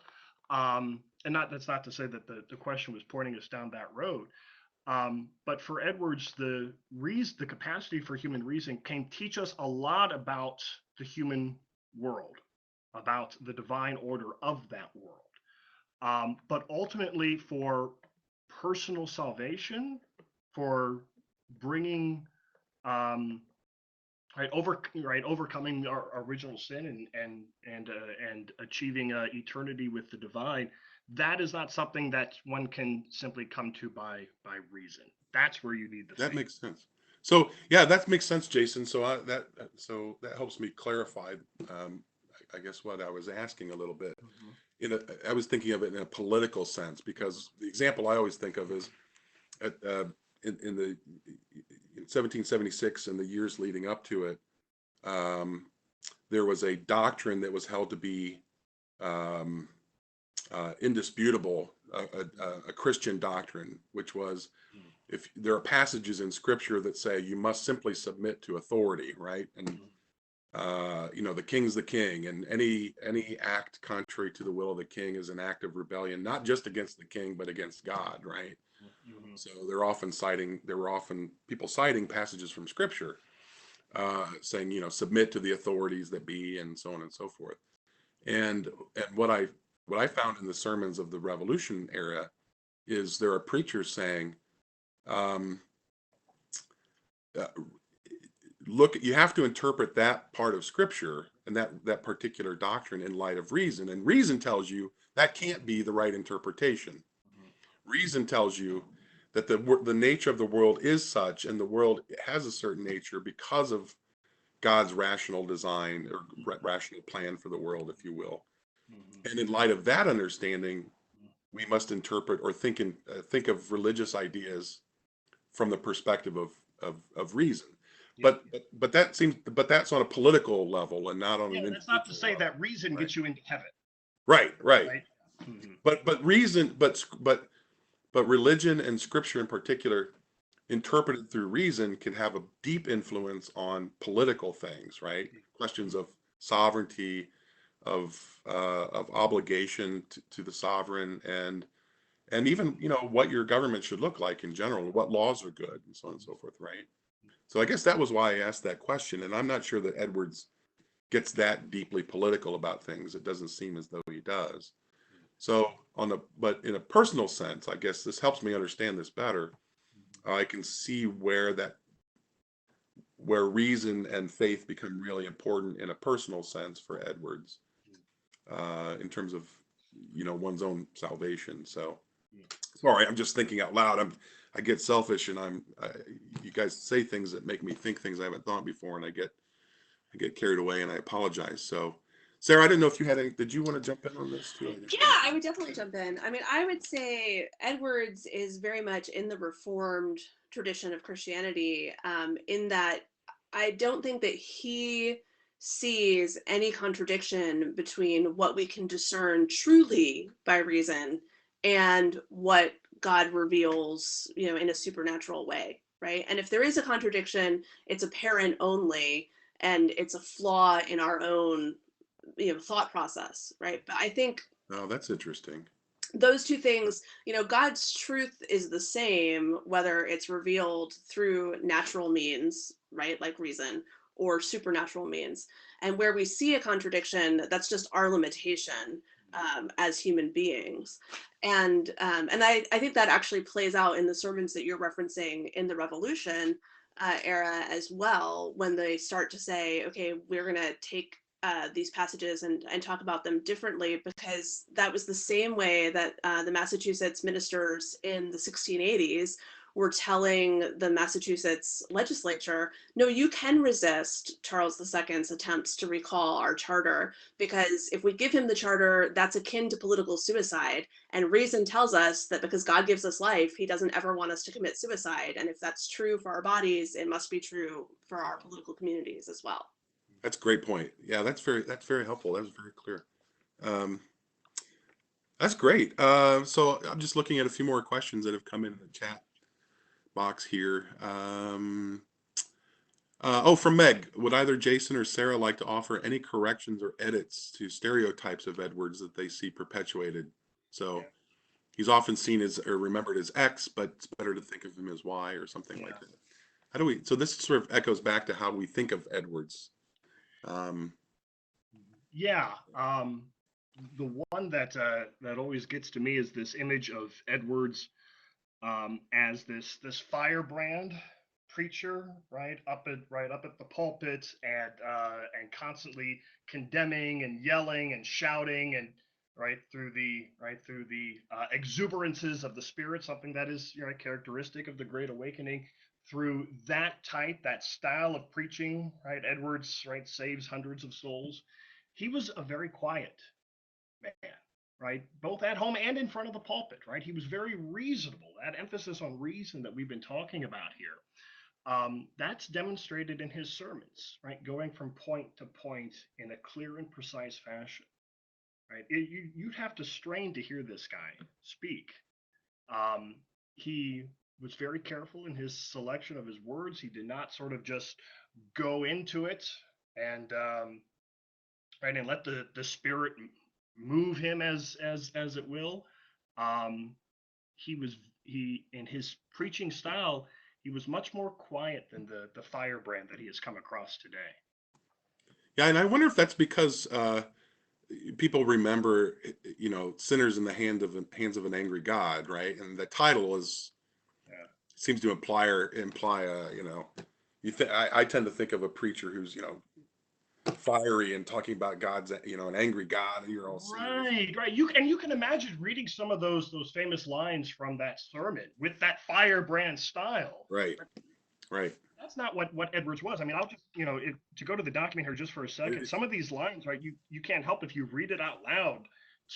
And that's not to say that the question was pointing us down that road. But for Edwards, the capacity for human reason can teach us a lot about the human world, about the divine order of that world. But ultimately, for personal salvation, for bringing overcoming our original sin and achieving eternity with the divine, that is not something that one can simply come to by reason. That's where you need the That faith. makes sense. So yeah, that makes sense, Jason. So that helps me clarify, I guess, what I was asking a little bit. I was thinking of it in a political sense, because the example I always think of is in 1776 and the years leading up to it, there was a doctrine that was held to be indisputable, a Christian doctrine, which was, if there are passages in Scripture that say you must simply submit to authority, right? And the king's the king, and any act contrary to the will of the king is an act of rebellion, not just against the king, but against God, right? So there were often people citing passages from Scripture, saying, submit to the authorities that be, and so on and so forth. And what I found in the sermons of the Revolution era is there are preachers saying, look, you have to interpret that part of Scripture and that particular doctrine in light of reason. And reason tells you that can't be the right interpretation. Reason tells you that the nature of the world is such, and the world has a certain nature because of God's rational design or rational plan for the world, if you will. And in light of that understanding, we must interpret or think of religious ideas from the perspective of reason. But that's on a political level and not on an individual that's not to say level. that reason gets you into heaven. Right. Mm-hmm. But reason, but religion and Scripture in particular, interpreted through reason, can have a deep influence on political things, right? Questions of sovereignty, of obligation to the sovereign, and even what your government should look like in general, what laws are good, and so on and so forth, right? So I guess that was why I asked that question, and I'm not sure that Edwards gets that deeply political about things. It doesn't seem as though he does. So but in a personal sense, I guess this helps me understand this better. I can see where where reason and faith become really important in a personal sense for Edwards, in terms of, one's own salvation. So, sorry, I'm just thinking out loud. I get selfish, and you guys say things that make me think things I haven't thought before, and I get carried away, and I apologize. So, Sarah, I didn't know if you had any. Did you want to jump in on this too? Yeah, I would definitely jump in. I mean, I would say Edwards is very much in the Reformed tradition of Christianity, in that I don't think that he sees any contradiction between what we can discern truly by reason and what God reveals, in a supernatural way, right? And if there is a contradiction, it's apparent only, and it's a flaw in our own, thought process, right? But I think Oh, that's interesting. those two things, God's truth is the same, whether it's revealed through natural means, right, like reason, or supernatural means. And where we see a contradiction, that's just our limitation as human beings. And I think that actually plays out in the sermons that you're referencing in the Revolution era as well, when they start to say, okay, we're going to take these passages and talk about them differently, because that was the same way that the Massachusetts ministers in the 1680s were telling the Massachusetts legislature, no, you can resist Charles II's attempts to recall our charter, because if we give him the charter, that's akin to political suicide. And reason tells us that because God gives us life, he doesn't ever want us to commit suicide. And if that's true for our bodies, it must be true for our political communities as well. That's a great point. Yeah, that's very helpful. That was very clear. Um, that's great. So I'm just looking at a few more questions that have come in the chat box here. From Meg, would either Jason or Sarah like to offer any corrections or edits to stereotypes of Edwards that they see perpetuated? So he's often seen as or remembered as X, but it's better to think of him as Y or something like that. How do we? So this sort of echoes back to how we think of Edwards. The one that always gets to me is this image of Edwards as this firebrand preacher, right up at the pulpit, and constantly condemning and yelling and shouting, and through the exuberances of the Spirit, something that is characteristic of the Great Awakening. Through that style of preaching, Edwards saves hundreds of souls. He was a very quiet man, both at home and in front of the pulpit, he was very reasonable. That emphasis on reason that we've been talking about here, that's demonstrated in his sermons, going from point to point in a clear and precise fashion, you'd have to strain to hear this guy speak. He was very careful in his selection of his words. He did not sort of just go into it and and let the Spirit move him as it will. He in his preaching style, he was much more quiet than the firebrand that he has come across today. Yeah, and I wonder if that's because people remember, sinners in the hands of an angry God, right? And the title seems to imply I tend to think of a preacher who's fiery and talking about God's an angry God, and you're all right. You can imagine reading some of those famous lines from that sermon with that firebrand style. Right. That's not what Edwards was. I mean, I'll just to go to the document here just for a second. Some of these lines, you can't help if you read it out loud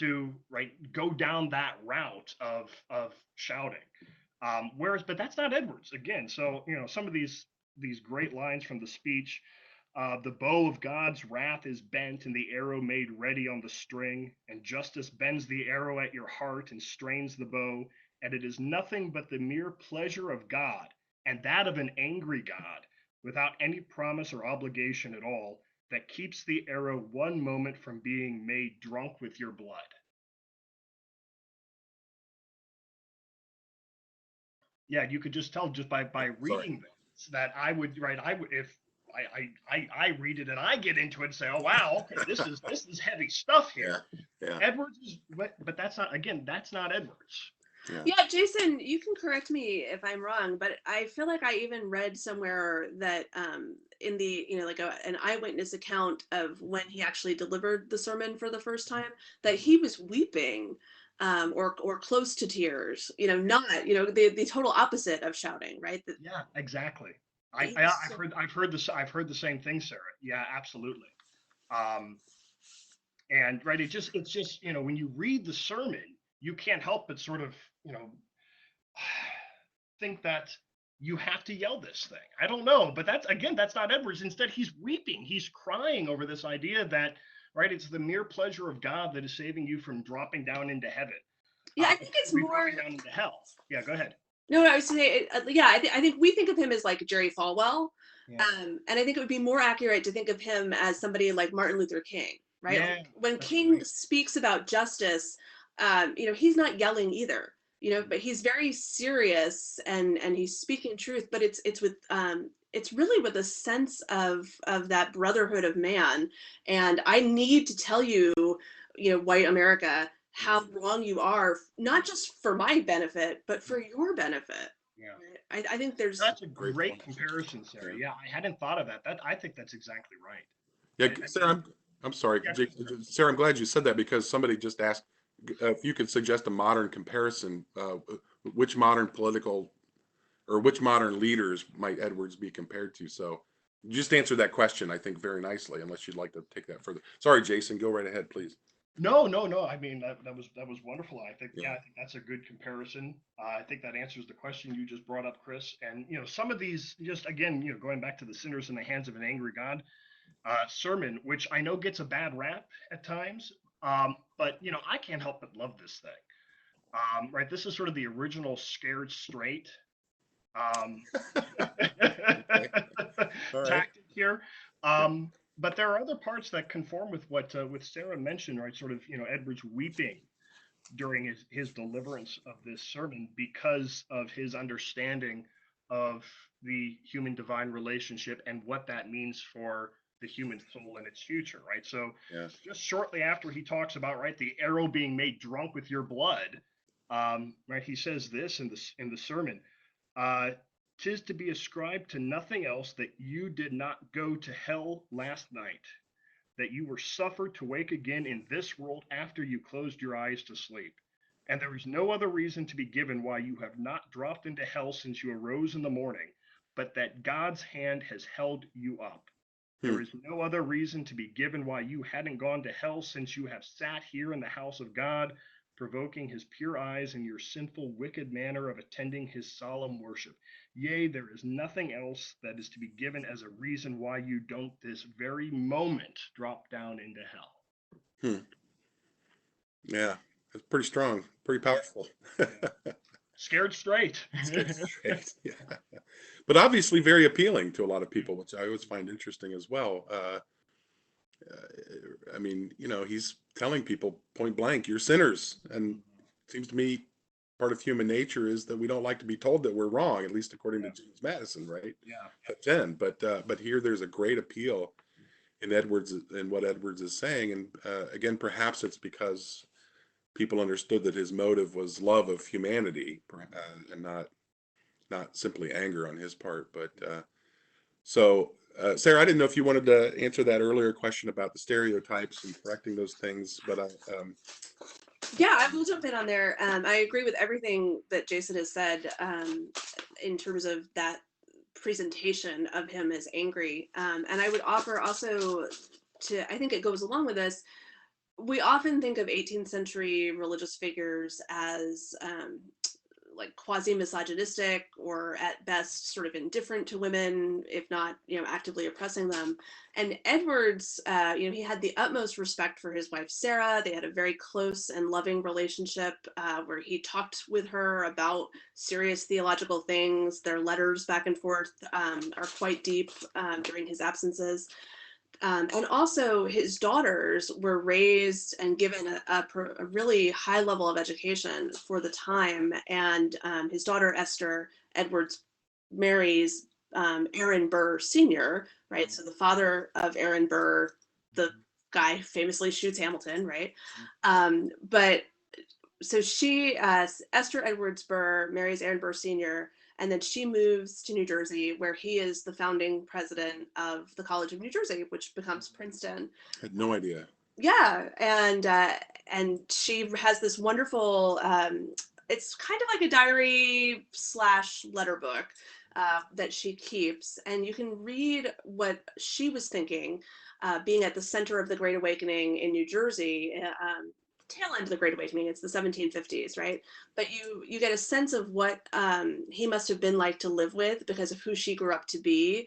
to go down that route of shouting. But that's not Edwards again. So some of these great lines from the speech. The bow of God's wrath is bent and the arrow made ready on the string, and justice bends the arrow at your heart and strains the bow, and it is nothing but the mere pleasure of God, and that of an angry God, without any promise or obligation at all, that keeps the arrow one moment from being made drunk with your blood. Yeah, you could just tell just by reading this that I would if I read it and I get into it and say, oh wow, okay, this is heavy stuff here. Yeah. Edwards is, but that's not Edwards. Yeah, Jason, you can correct me if I'm wrong, but I feel like I even read somewhere that in the, like an eyewitness account of when he actually delivered the sermon for the first time, that he was weeping, or close to tears, not, the total opposite of shouting, right? Yeah, exactly. He I was I've heard the same thing, Sarah. Yeah, absolutely. Um, and right, it's just, when you read the sermon, you can't help but sort of, think that you have to yell this thing. I don't know, but that's not Edwards. Instead, he's weeping. He's crying over this idea that, right, it's the mere pleasure of God that is saving you from dropping down into heaven. Yeah, I think it's more dropping down into hell. Yeah, go ahead. No, I was saying, yeah, I think we think of him as like Jerry Falwell, Yeah. and I think it would be more accurate to think of him as somebody like Martin Luther King, right? Yeah, Like, when that's King right. speaks about justice, he's not yelling either, but he's very serious, and he's speaking truth, but it's really with a sense of that brotherhood of man, and I need to tell you, white America, how wrong you are, not just for my benefit, but for your benefit. Yeah. I think there's That's a Great great point. comparison, Sarah. Yeah. Yeah, I hadn't thought of that. I think that's exactly right. Yeah, Sarah, I'm sorry, Yeah, Sarah. I'm glad you said that because somebody just asked if you could suggest a modern comparison. Which modern political or which modern leaders might Edwards be compared to? So, you just answered that question, I think, very nicely. Unless you'd like to take that further. Sorry, Jason. Go right ahead, please. No, no, no. I mean, that was wonderful. I think, Yeah. I think that's a good comparison. I think that answers the question you just brought up, Chris. And some of these, just again, going back to the sinners in the hands of an angry God sermon, which I know gets a bad rap at times, but I can't help but love this thing. Right, this is sort of the original Scared Straight um, Okay. All right. tactic here. Yeah. But there are other parts that conform with what Sarah mentioned, right? Sort of, Edwards weeping during his deliverance of this sermon because of his understanding of the human divine relationship and what that means for the human soul and its future, right? So Yeah. just shortly after he talks about, right, the arrow being made drunk with your blood, right, he says this in the sermon. Uh, "'Tis to be ascribed to nothing else that you did not go to hell last night, that you were suffered to wake again in this world after you closed your eyes to sleep. And there is no other reason to be given why you have not dropped into hell since you arose in the morning, but that God's hand has held you up. Hmm. There is no other reason to be given why you hadn't gone to hell since you have sat here in the house of God, provoking his pure eyes in your sinful, wicked manner of attending his solemn worship. Yea, there is nothing else that is to be given as a reason why you don't this very moment drop down into hell." Hmm. Yeah, it's pretty strong, pretty powerful. Scared straight. Scared straight. Yeah. But obviously very appealing to a lot of people, which I always find interesting as well. I mean, he's telling people point blank, you're sinners. And it seems to me part of human nature is that we don't like to be told that we're wrong, at least according to James Madison, right? Yeah. At 10. But here there's a great appeal in Edwards and what Edwards is saying. And again, perhaps it's because people understood that his motive was love of humanity and not simply anger on his part. But so, Sarah, I didn't know if you wanted to answer that earlier question about the stereotypes and correcting those things, but Yeah, I will jump in on there. I agree with everything that Jason has said, in terms of that presentation of him as angry. And I would offer also I think it goes along with this. We often think of 18th century religious figures as like quasi-misogynistic, or at best sort of indifferent to women, if not actively oppressing them. And Edwards, he had the utmost respect for his wife Sarah. They had a very close and loving relationship, where he talked with her about serious theological things. Their letters back and forth are quite deep during his absences. And also his daughters were raised and given a really high level of education for the time. And his daughter Esther, Edwards marries Aaron Burr Sr., right? So the father of Aaron Burr, the guy famously shoots Hamilton, right? But so she, Esther Edwards Burr marries Aaron Burr Sr., and then she moves to New Jersey, where he is the founding president of the College of New Jersey, which becomes Princeton. I had no idea. Yeah, and she has this wonderful. It's kind of like a diary slash letter book that she keeps, and you can read what she was thinking, being at the center of the Great Awakening in New Jersey. Tail end of the Great Awakening, it's the 1750s, right? But you get a sense of what he must have been like to live with because of who she grew up to be,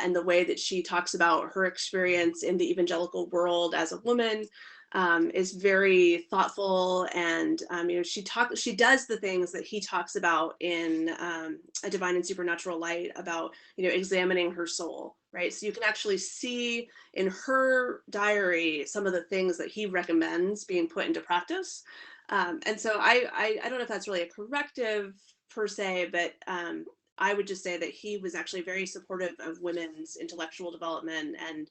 and the way that she talks about her experience in the evangelical world as a woman is very thoughtful. And she does the things that he talks about in A Divine and Supernatural Light, about examining her soul, right? So you can actually see in her diary some of the things that he recommends being put into practice. And so I don't know if that's really a corrective per se, but I would just say that he was actually very supportive of women's intellectual development, and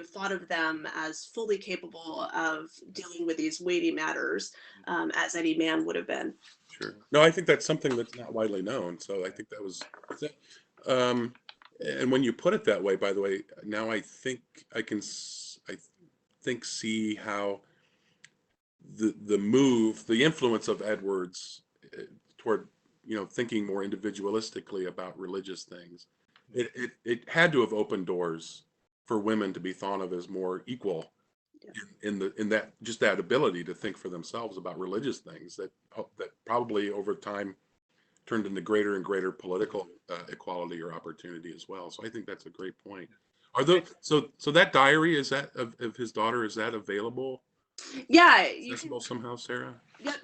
thought of them as fully capable of dealing with these weighty matters, as any man would have been. Sure. No, I think that's something that's not widely known. So I think that was, and when you put it that way, by the way, now I think I think see how the influence of Edwards toward thinking more individualistically about religious things, it had to have opened doors for women to be thought of as more equal in that just that ability to think for themselves about religious things that probably over time turned into greater and greater political equality or opportunity as well. So I think that's a great point. Are those so that diary, is that of his daughter, is that available? Yeah, Accessible somehow, Sarah? Yep,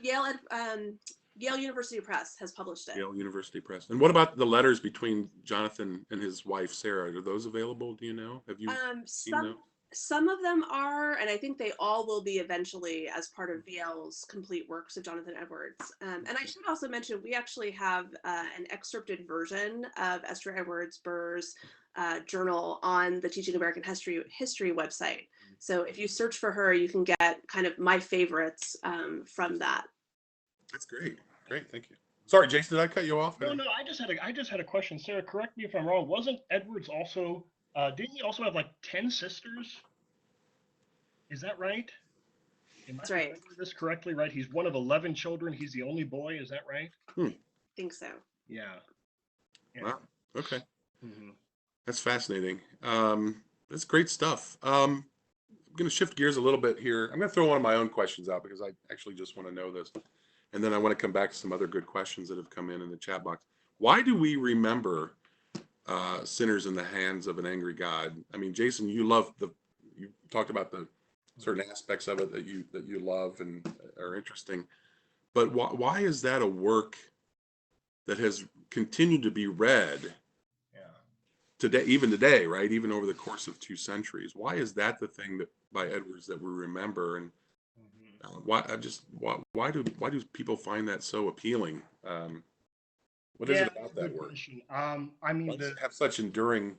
Yale University Press has published it. Yale University Press. And what about the letters between Jonathan and his wife Sarah? Are those available? Do you know? Have you seen those? Some of them are, and I think they all will be eventually as part of VL's complete works of Jonathan Edwards. And I should also mention, we actually have an excerpted version of Esther Edwards Burr's journal on the Teaching American History website. So if you search for her, you can get kind of my favorites from that. That's great. Great, thank you. Sorry, Jason, did I cut you off? No, I just had a question. Sarah, correct me if I'm wrong. Wasn't Edwards also, didn't he also have like 10 sisters? Is that right? That's right. Remember this correctly, right? He's one of 11 children. He's the only boy. Is that right? I think so. Yeah. Wow. Okay. Mm-hmm. That's fascinating. That's great stuff. I'm going to shift gears a little bit here. I'm going to throw one of my own questions out because I actually just want to know this. And then I want to come back to some other good questions that have come in the chat box. Why do we remember sinners in the hands of an angry God? I mean, Jason, you talked about the certain aspects of it that you love and are interesting. But why is that a work that has continued to be read today, even today, right? Even over the course of 2 centuries. Why is that the thing that by Edwards that we remember? And why do people find that so appealing? What is it about that work? I mean, why does it have such enduring,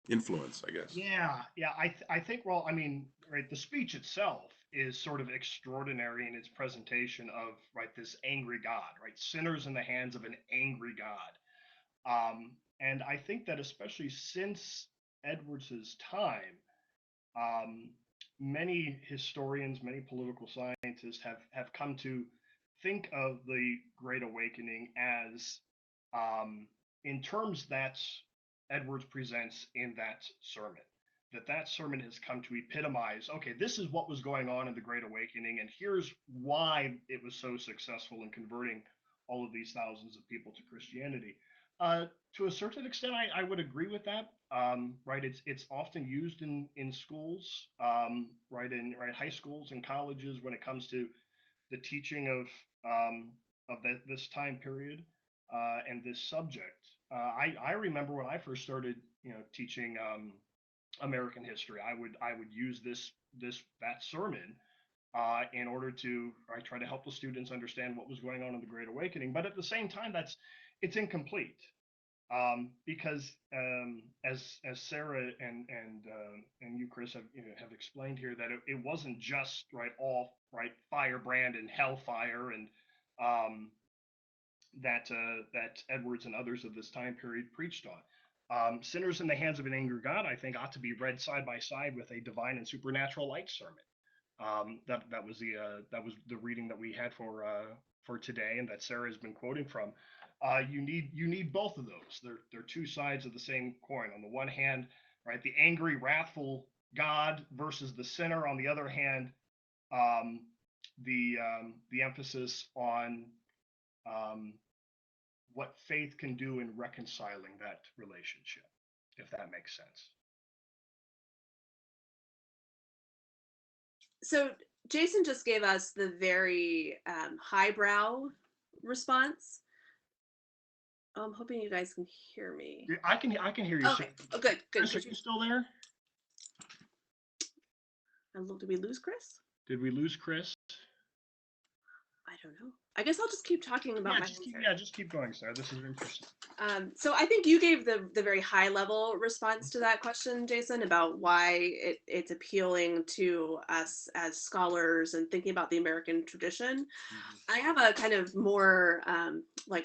influence, I guess? Yeah. I think, well, I mean, right, the speech itself is sort of extraordinary in its presentation of, right, this angry God, right? Sinners in the hands of an angry God. And I think that especially since Edwards's time, many historians, many political scientists have come to think of the Great Awakening as, in terms that Edwards presents in that sermon. That sermon has come to epitomize, okay, this is what was going on in the Great Awakening, and here's why it was so successful in converting all of these thousands of people to Christianity. To a certain extent, I would agree with that. Right, it's often used in schools, right, in high schools and colleges when it comes to the teaching of this time period and this subject. I remember when I first started, teaching American history, I would use that sermon in order to try to help the students understand what was going on in the Great Awakening. But at the same time, it's incomplete. because as Sarah and you, Chris, have explained here, that it wasn't just all firebrand and hellfire and that Edwards and others of this time period preached on. Sinners in the Hands of an Angry God, I think, ought to be read side by side with a divine and supernatural light sermon. That was the reading that we had for today, and that Sarah has been quoting from. You need both of those. They're two sides of the same coin. On the one hand, the angry, wrathful God versus the sinner. On the other hand, the emphasis on what faith can do in reconciling that relationship, if that makes sense. So Jason just gave us the very highbrow response. I'm hoping you guys can hear me. I can hear you. Okay. Oh, good. Chris, are you still there? Did we lose Chris? Did we lose Chris? I don't know. I guess I'll just keep talking about my answer. Just keep going, Sarah. This is interesting. So I think you gave the very high level response to that question, Jason, about why it's appealing to us as scholars and thinking about the American tradition. Mm-hmm. I have a kind of more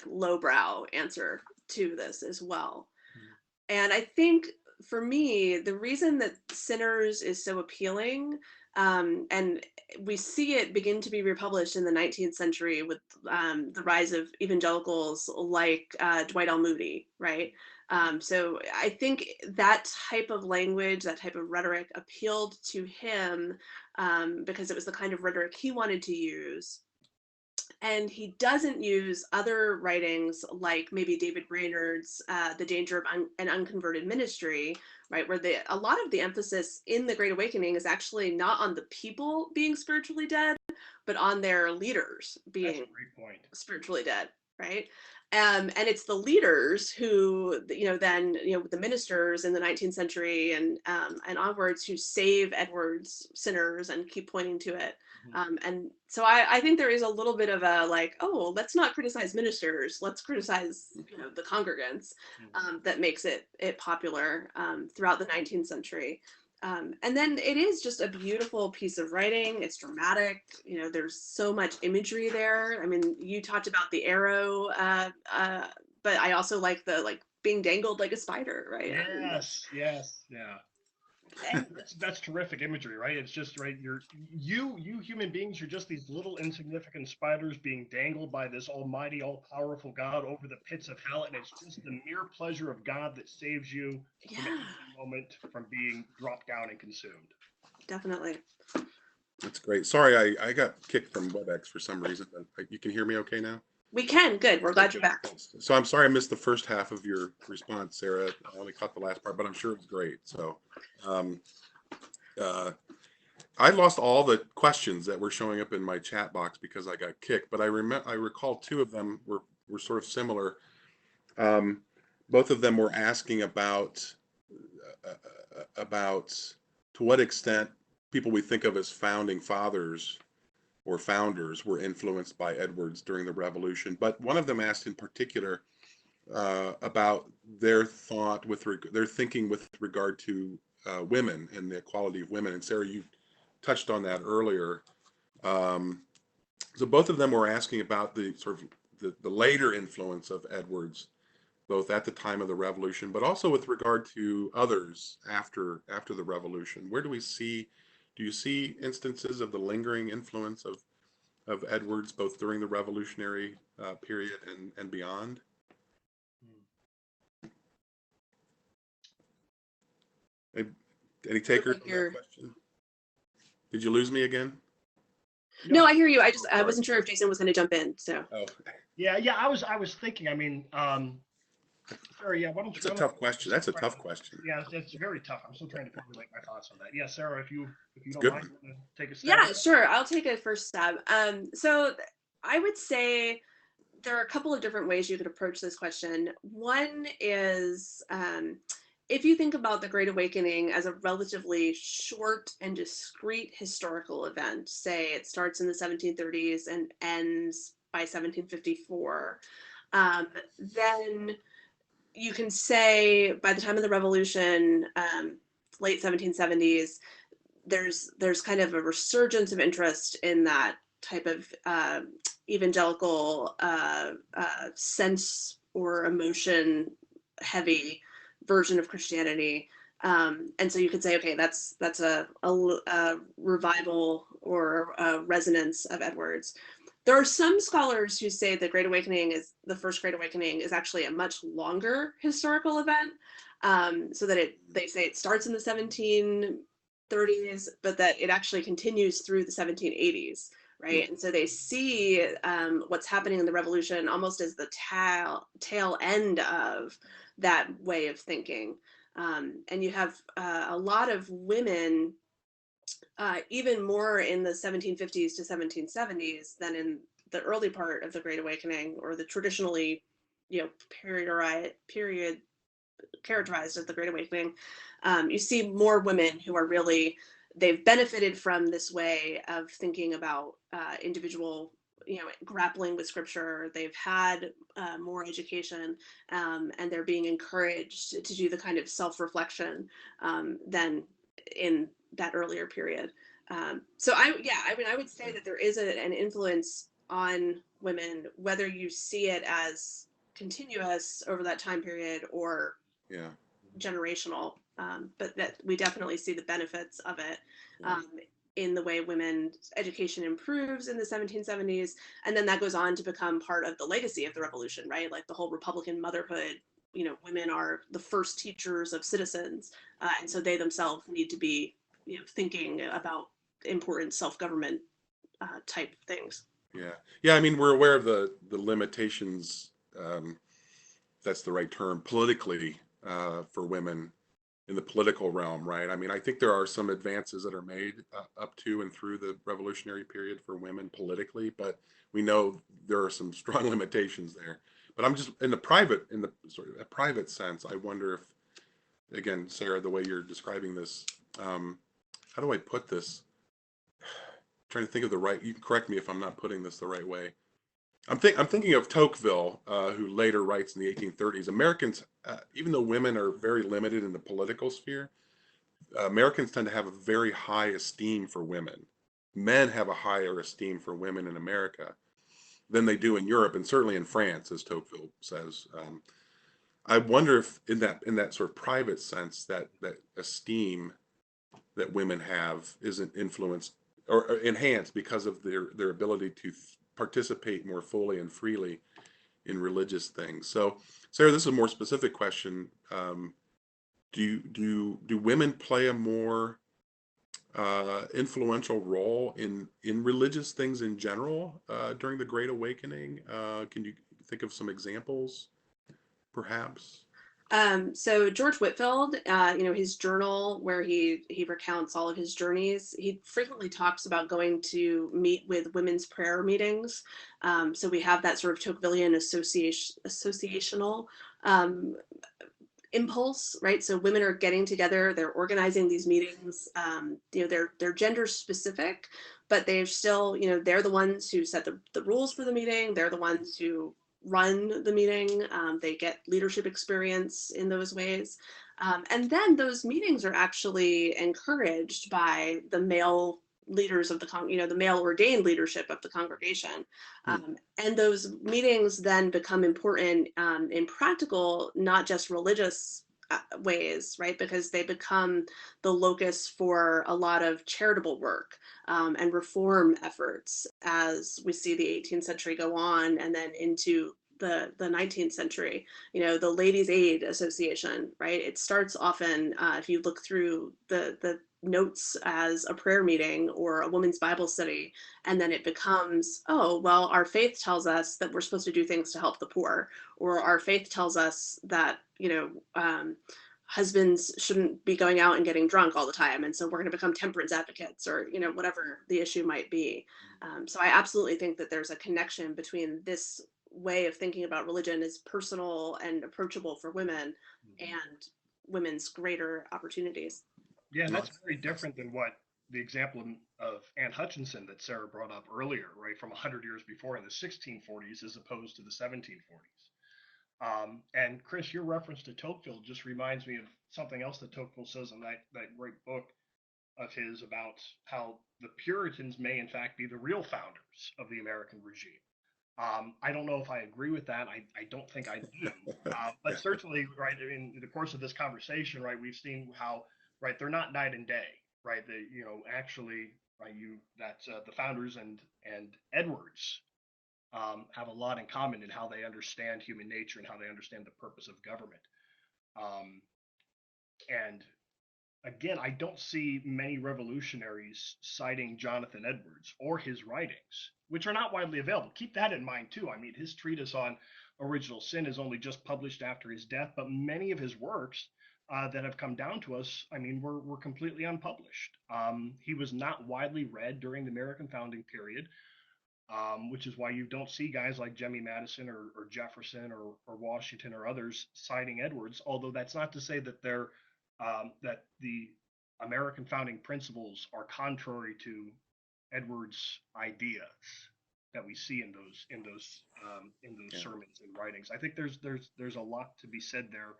lowbrow answer to this as well. Mm-hmm. And I think for me, the reason that Sinners is so appealing, and we see it begin to be republished in the 19th century with the rise of evangelicals like Dwight L. Moody, right? So I think that type of language, that type of rhetoric appealed to him because it was the kind of rhetoric he wanted to use. And he doesn't use other writings like maybe David Brainerd's The Danger of an Unconverted Ministry, right, where a lot of the emphasis in the Great Awakening is actually not on the people being spiritually dead, but on their leaders being spiritually dead, right? And it's the leaders who, then, the ministers in the 19th century and onwards who save Edwards' sinners and keep pointing to it. And so I think there is a little bit of a let's not criticize ministers, let's criticize the congregants, that makes it popular throughout the 19th century. And then it is just a beautiful piece of writing. It's dramatic. There's so much imagery there. I mean, you talked about the arrow, but I also like the being dangled like a spider, right? Yes, yeah. That's terrific imagery, right? It's just you human beings, you're just these little insignificant spiders being dangled by this almighty, all-powerful God over the pits of hell, and it's just the mere pleasure of God that saves you from any moment from being dropped down and consumed. Definitely. That's great. Sorry, I got kicked from WebEx for some reason, but you can hear me okay now? We can. Good. We're glad you're back. So I'm sorry I missed the first half of your response, Sarah. I only caught the last part, but I'm sure it was great. So I lost all the questions that were showing up in my chat box because I got kicked, but I recall two of them were sort of similar. Both of them were asking about to what extent people we think of as founding fathers or founders were influenced by Edwards during the Revolution. But one of them asked in particular about their thinking with regard to women and the equality of women. And Sarah, you touched on that earlier. So both of them were asking about the sort of the later influence of Edwards, both at the time of the Revolution, but also with regard to others after the Revolution. Where do you see instances of the lingering influence of Edwards, both during the Revolutionary period and beyond? Any takers on that question? Did you lose me again? No, I hear you. I wasn't sure if Jason was going to jump in. So. Oh. Yeah. I was thinking. I mean, Sarah, yeah. That's a tough question. That's a tough question. Yeah, it's very tough. I'm still trying to formulate my thoughts on that. Yeah, Sarah, if you don't mind, take a stab. Yeah, sure. I'll take a first stab. So I would say there are a couple of different ways you could approach this question. One is if you think about the Great Awakening as a relatively short and discrete historical event, say it starts in the 1730s and ends by 1754, then you can say by the time of the Revolution, late 1770s, there's kind of a resurgence of interest in that type of evangelical sense or emotion heavy version of Christianity. And so you could say, okay, that's a revival or a resonance of Edwards. There are some scholars who say the Great Awakening is the first Great Awakening is actually a much longer historical event. So that they say it starts in the 1730s, but that it actually continues through the 1780s, right? And so they see what's happening in the Revolution almost as the tail end of that way of thinking. And you have a lot of women, even more in the 1750s to 1770s than in the early part of the Great Awakening or the traditionally, period characterized as the Great Awakening. You see more women who are really, they've benefited from this way of thinking about individual, grappling with scripture. They've had more education, and they're being encouraged to do the kind of self-reflection than in that earlier period. So I would say that there is an influence on women, whether you see it as continuous over that time period or generational, but that we definitely see the benefits of it in the way women's education improves in the 1770s, and then that goes on to become part of the legacy of the revolution, right? Like the whole Republican motherhood, women are the first teachers of citizens, and so they themselves need to be thinking about important self-government type things. I mean, we're aware of the limitations, that's the right term, politically, for women in the political realm, right? I mean, I think there are some advances that are made up to and through the revolutionary period for women politically, but we know there are some strong limitations there. But I'm just in a private sense, I wonder if, again, Sarah, the way you're describing this, how do I put this? I'm trying to think of the right. You can correct me if I'm not putting this the right way. I'm thinking of Tocqueville, who later writes in the 1830s. Americans, even though women are very limited in the political sphere, Americans tend to have a very high esteem for women. Men have a higher esteem for women in America than they do in Europe, and certainly in France, as Tocqueville says. I wonder if, in that sort of private sense, that esteem that women have isn't influenced or enhanced because of their ability to participate more fully and freely in religious things. So, Sarah, this is a more specific question. Do women play a more influential role in religious things in general during the Great Awakening? Can you think of some examples, perhaps? So George Whitefield, his journal where he recounts all of his journeys, he frequently talks about going to meet with women's prayer meetings. So we have that sort of Tocquevillian associational impulse, right? So women are getting together, they're organizing these meetings. They're gender specific, but they're still, they're the ones who set the rules for the meeting. They're the ones who run the meeting. They get leadership experience in those ways. And then those meetings are actually encouraged by the male leaders of the male ordained leadership of the congregation. And those meetings then become important in practical, not just religious ways, right? Because they become the locus for a lot of charitable work and reform efforts as we see the 18th century go on and then into the 19th century. The Ladies' Aid Association, right? It starts often, if you look through the notes, as a prayer meeting or a women's Bible study, and then it becomes, oh, well, our faith tells us that we're supposed to do things to help the poor, or our faith tells us that husbands shouldn't be going out and getting drunk all the time, and so we're going to become temperance advocates, or whatever the issue might be. So I absolutely think that there's a connection between this way of thinking about religion as personal and approachable for women and women's greater opportunities. Yeah, and that's very different than what the example of Anne Hutchinson that Sarah brought up earlier, right, from 100 years before in the 1640s as opposed to the 1740s. And Chris, your reference to Tocqueville just reminds me of something else that Tocqueville says in that great book of his about how the Puritans may in fact be the real founders of the American regime. I don't know if I agree with that. I don't think I do. But certainly, right, in the course of this conversation, right, we've seen how, right, they're not night and day, right? They, actually, right, the founders and Edwards have a lot in common in how they understand human nature and how they understand the purpose of government. And again, I don't see many revolutionaries citing Jonathan Edwards or his writings, which are not widely available. Keep that in mind too. I mean, his treatise on original sin is only just published after his death, but many of his works that have come down to us, I mean, were completely unpublished. He was not widely read during the American founding period, which is why you don't see guys like Jemmy Madison or Jefferson or Washington or others citing Edwards. Although that's not to say that that the American founding principles are contrary to Edwards' ideas that we see in those sermons and writings. I think there's a lot to be said there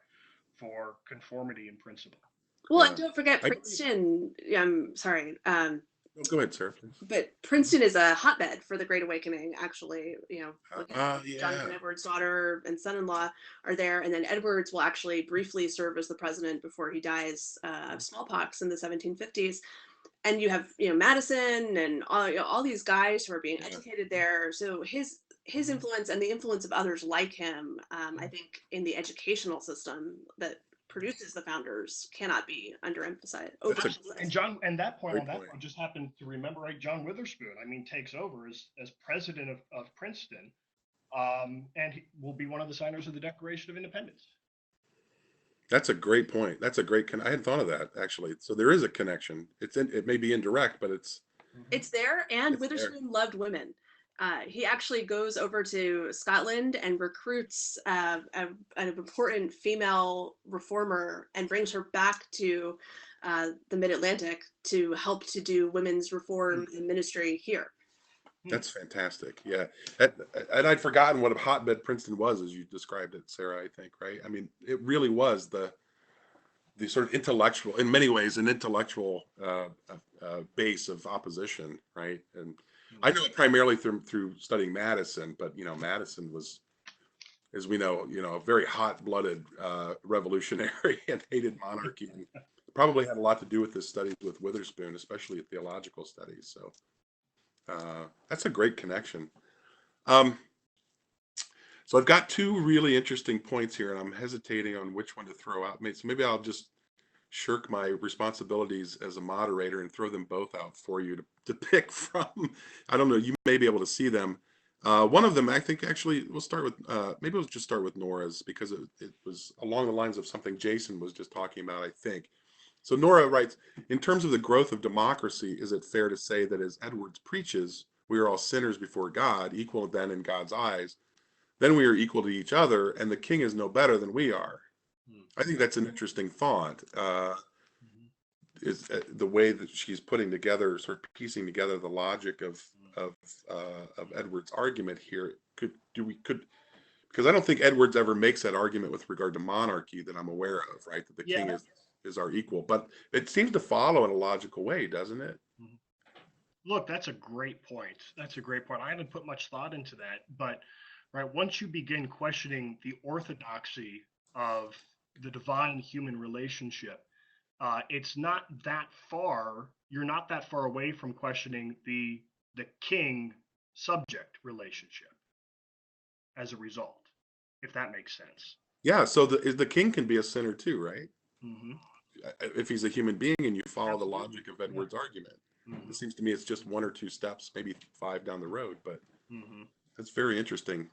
for conformity in principle. Well, Yeah. and don't forget Princeton. I'm sorry. Go ahead, Sarah, please. But Princeton is a hotbed for the Great Awakening, actually. Yeah. Jonathan Edwards' daughter and son-in-law are there, and then Edwards will actually briefly serve as the president before he dies of smallpox in the 1750s. And you have, Madison and all these guys who are being educated there. So his influence and the influence of others like him, I think, in the educational system that produces the founders cannot be underemphasized. And that point, Great point. I just happened to remember, right? John Witherspoon, I mean, takes over as president of Princeton, and he will be one of the signers of the Declaration of Independence. That's a great point. That's a great I hadn't thought of that, actually. So there is a connection. It may be indirect, but it's there. And it's Witherspoon there. loved women. He actually goes over to Scotland and recruits an important female reformer and brings her back to the Mid-Atlantic to help to do women's reform and ministry here. That's fantastic. Yeah. And I'd forgotten what a hotbed Princeton was, as you described it, Sarah, I think, right? I mean, it really was the sort of intellectual, in many ways, an intellectual base of opposition, right? And I know it primarily through studying Madison, but Madison was, as we know, a very hot-blooded revolutionary and hated monarchy, and probably had a lot to do with his studies with Witherspoon, especially theological studies. So that's a great connection. So I've got two really interesting points here, and I'm hesitating on which one to throw out. So maybe I'll just shirk my responsibilities as a moderator and throw them both out for you to pick from. I don't know, you may be able to see them. One of them, I think, actually, we'll start with, maybe we'll just start with Nora's, because it was along the lines of something Jason was just talking about, I think. So Nora writes, in terms of the growth of democracy, is it fair to say that as Edwards preaches, we are all sinners before God, equal then in God's eyes, then we are equal to each other, and the king is no better than we are? I think that's an interesting thought. Is the way that she's putting together, sort of piecing together the logic of Edwards' argument here. Because I don't think Edwards ever makes that argument with regard to monarchy that I'm aware of, right? That the king is our equal, but it seems to follow in a logical way, doesn't it? Look, that's a great point. That's a great point. I haven't put much thought into that, but right, once you begin questioning the orthodoxy of the divine human relationship, it's not that far. You're not that far away from questioning the king subject relationship as a result, if that makes sense. Yeah. So the king can be a sinner too, right? Mm-hmm. If he's a human being and you follow the logic of Edwards' argument. It seems to me it's just one or two steps, maybe 5 down the road, but that's very interesting.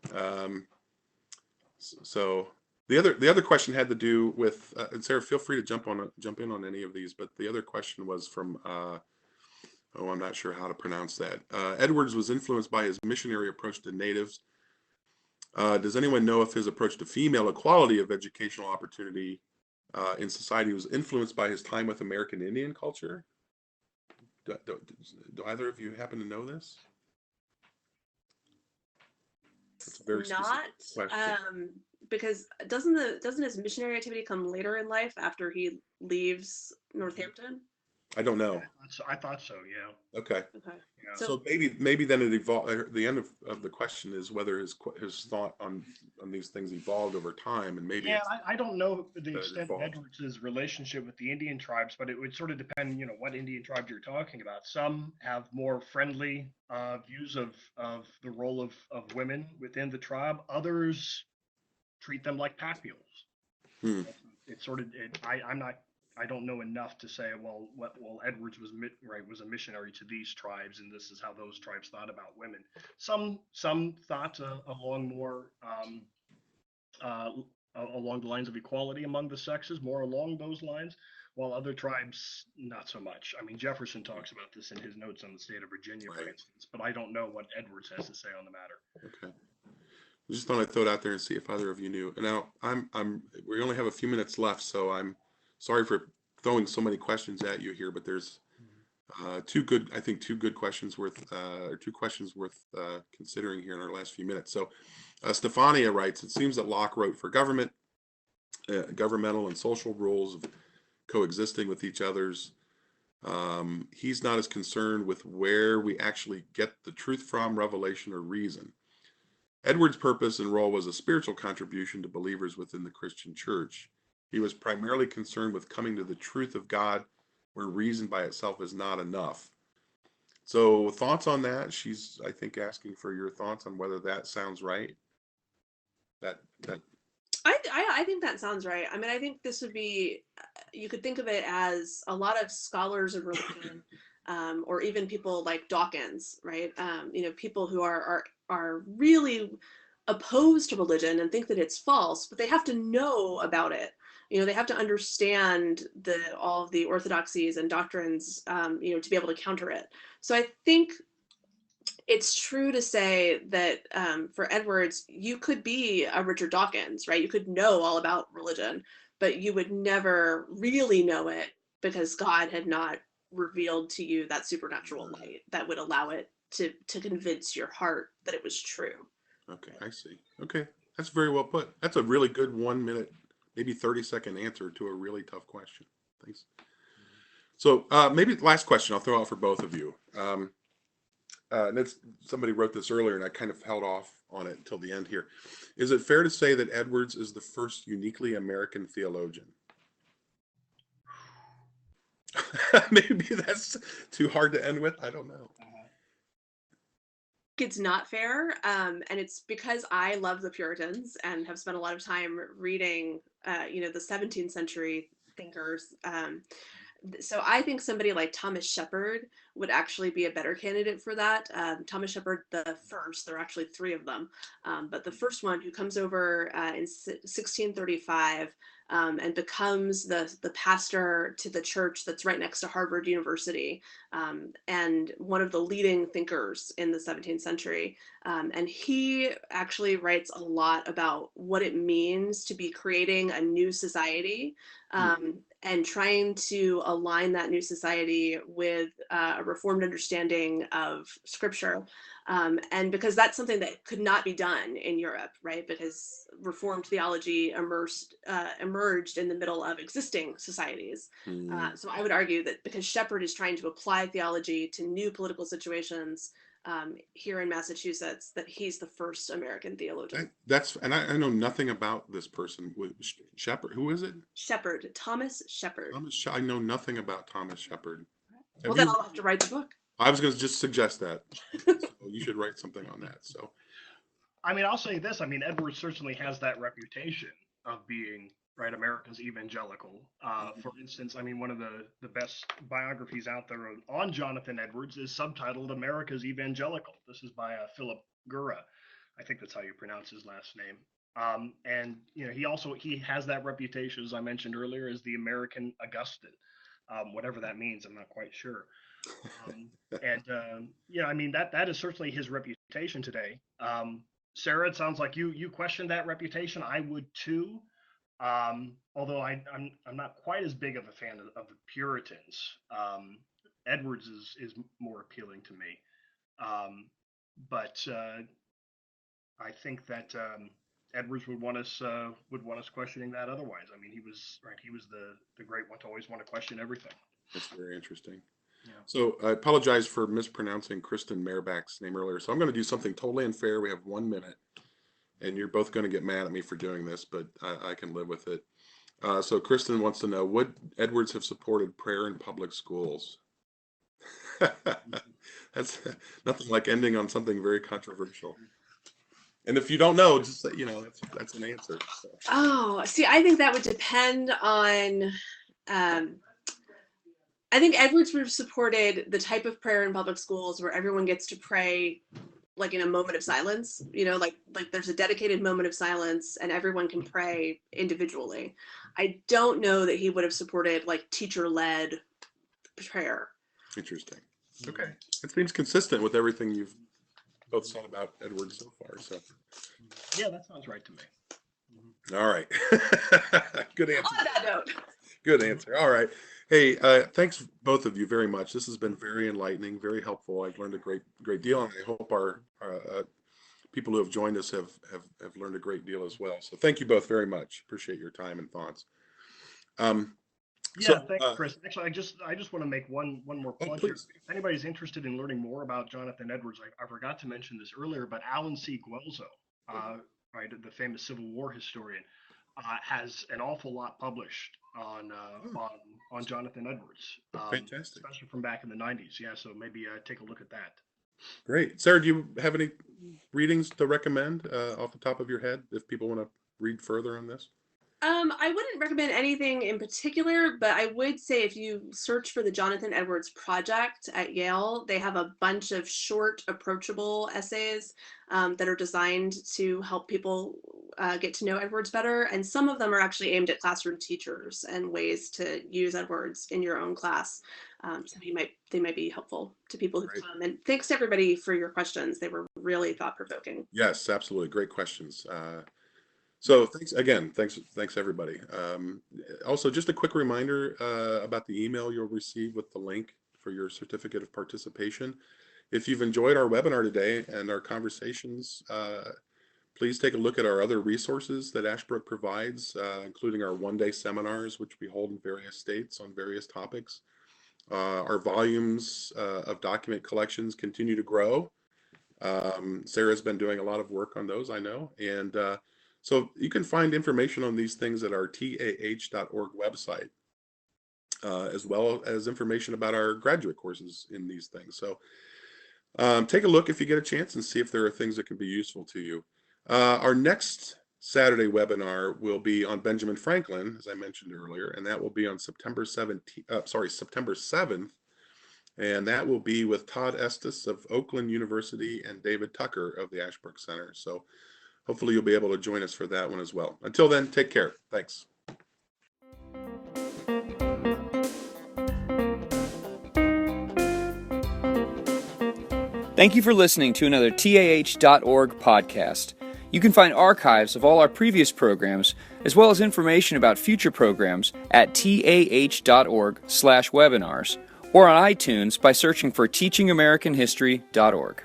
So the other question had to do with, and Sarah, feel free to jump in on any of these, but the other question was from, I'm not sure how to pronounce that. Edwards was influenced by his missionary approach to natives. Does anyone know if his approach to female equality of educational opportunity in society was influenced by his time with American Indian culture? Do either of you happen to know this? That's a very specific question. because doesn't his missionary activity come later in life after he leaves Northampton? I don't Yeah, know. I thought so. Yeah. Okay. Okay. Yeah. So So maybe then it evolved. The end of the question is whether his thought on these things evolved over time, and maybe Yeah, it's I don't know the that it extent of evolved. Edwards's relationship with the Indian tribes, but it would sort of depend, what Indian tribes you're talking about. Some have more friendly views of the role of women within the tribe. Others treat them like papules. Hmm. It's sort of I don't know enough to say Edwards was a missionary to these tribes, and this is how those tribes thought about women. Some thought along more uh, along the lines of equality among the sexes, more along those lines, while other tribes not so much. I mean, Jefferson talks about this in his notes on the state of Virginia, for Right. instance, but I don't know what Edwards has to say on the matter. Okay. I just thought I'd throw it out there and see if either of you knew. And now we only have a few minutes left, so I'm sorry for throwing so many questions at you here, but there's two good questions worth considering here in our last few minutes. So Stefania writes, it seems that Locke wrote for governmental and social rules of coexisting with each other's. He's not as concerned with where we actually get the truth from, revelation or reason. Edwards' purpose and role was a spiritual contribution to believers within the Christian church. He was primarily concerned with coming to the truth of God, where reason by itself is not enough. So, thoughts on that? She's, I think, asking for your thoughts on whether that sounds right. That I think that sounds right. I mean, I think this would be, you could think of it as a lot of scholars of religion, or even people like Dawkins, right? People who are really opposed to religion and think that it's false, but they have to know about it. They have to understand all of the orthodoxies and doctrines, to be able to counter it. So I think it's true to say that, for Edwards, you could be a Richard Dawkins, right? You could know all about religion, but you would never really know it because God had not revealed to you that supernatural light that would allow it to convince your heart that it was true. Okay, I see. Okay, that's very well put. That's a really good 1 minute, maybe 30-second answer to a really tough question. Thanks. So maybe the last question I'll throw out for both of you. And somebody wrote this earlier, and I kind of held off on it until the end here. Is it fair to say that Edwards is the first uniquely American theologian? Maybe that's too hard to end with. I don't know. It's not fair, and it's because I love the Puritans and have spent a lot of time reading, the 17th century thinkers. So I think somebody like Thomas Shepard would actually be a better candidate for that. Thomas Shepard the first, there are actually three of them, but the first one, who comes over in 1635, and becomes the pastor to the church that's right next to Harvard University, and one of the leading thinkers in the 17th century. And he actually writes a lot about what it means to be creating a new society, and trying to align that new society with a reformed understanding of scripture. And because that's something that could not be done in Europe, right? Because reformed theology emerged in the middle of existing societies. So I would argue that because Shepard is trying to apply theology to new political situations, here in Massachusetts, that he's the first American theologian. And I know nothing about this person. Shepard, who is it? Shepard, Thomas Shepard. I know nothing about Thomas Shepard. Well, then I'll have to write the book. I was going to just suggest that. So you should write something on that. So, I mean, I'll say this. I mean, Edwards certainly has that reputation of being America's evangelical. For instance, I mean, one of the best biographies out there on Jonathan Edwards is subtitled "America's Evangelical." This is by Philip Gura. I think that's how you pronounce his last name. And he has that reputation, as I mentioned earlier, as the American Augustine. Whatever that means, I'm not quite sure. I mean, that is certainly his reputation today. Sarah, it sounds like you question that reputation. I would too. Although I'm not quite as big of a fan of the Puritans. Edwards is more appealing to me. But I think that Edwards would want us questioning that otherwise. I mean, he was the great one to always want to question everything. That's very interesting. Yeah. So I apologize for mispronouncing Kristen Meerbach's name earlier. So I'm going to do something totally unfair. We have 1 minute, and you're both going to get mad at me for doing this, but I can live with it. So Kristen wants to know, would Edwards have supported prayer in public schools? That's nothing like ending on something very controversial. And if you don't know, just say, that's an answer. So. Oh, see, I think that would depend on. I think Edwards would have supported the type of prayer in public schools where everyone gets to pray like in a moment of silence, like there's a dedicated moment of silence and everyone can pray individually. I don't know that he would have supported like teacher-led prayer. Interesting. Okay. It seems consistent with everything you've both said about Edwards so far. So. Yeah, that sounds right to me. All right. Good answer. On that note. Good answer. All right. Hey, thanks both of you very much. This has been very enlightening, very helpful. I've learned a great deal, and I hope our people who have joined us have learned a great deal as well. So thank you both very much. Appreciate your time and thoughts. Thanks, Chris. Actually, I just want to make one more plug here. Please. If anybody's interested in learning more about Jonathan Edwards, I forgot to mention this earlier, but Alan C. Guelzo, the famous Civil War historian, has an awful lot published on Jonathan Edwards. Fantastic. Especially from back in the 90s. Yeah, so maybe take a look at that. Great. Sarah, do you have any readings to recommend off the top of your head if people want to read further on this? I wouldn't recommend anything in particular, but I would say if you search for the Jonathan Edwards Project at Yale, they have a bunch of short, approachable essays that are designed to help people get to know Edwards better. And some of them are actually aimed at classroom teachers and ways to use Edwards in your own class. So they might be helpful to people who come. And thanks to everybody for your questions. They were really thought-provoking. Yes, absolutely. Great questions. So thanks again. Thanks everybody. Also, just a quick reminder about the email you'll receive with the link for your certificate of participation. If you've enjoyed our webinar today and our conversations, please take a look at our other resources that Ashbrook provides, including our one-day seminars, which we hold in various states on various topics. Our volumes of document collections continue to grow. Sarah's been doing a lot of work on those, I know, and so you can find information on these things at our TAH.org website, as well as information about our graduate courses in these things. So take a look if you get a chance and see if there are things that can be useful to you. Our next Saturday webinar will be on Benjamin Franklin, as I mentioned earlier, and that will be on September 7th. And that will be with Todd Estes of Oakland University and David Tucker of the Ashbrook Center. So hopefully you'll be able to join us for that one as well. Until then, take care. Thanks. Thank you for listening to another TAH.org podcast. You can find archives of all our previous programs, as well as information about future programs at TAH.org/webinars, or on iTunes by searching for teachingamericanhistory.org.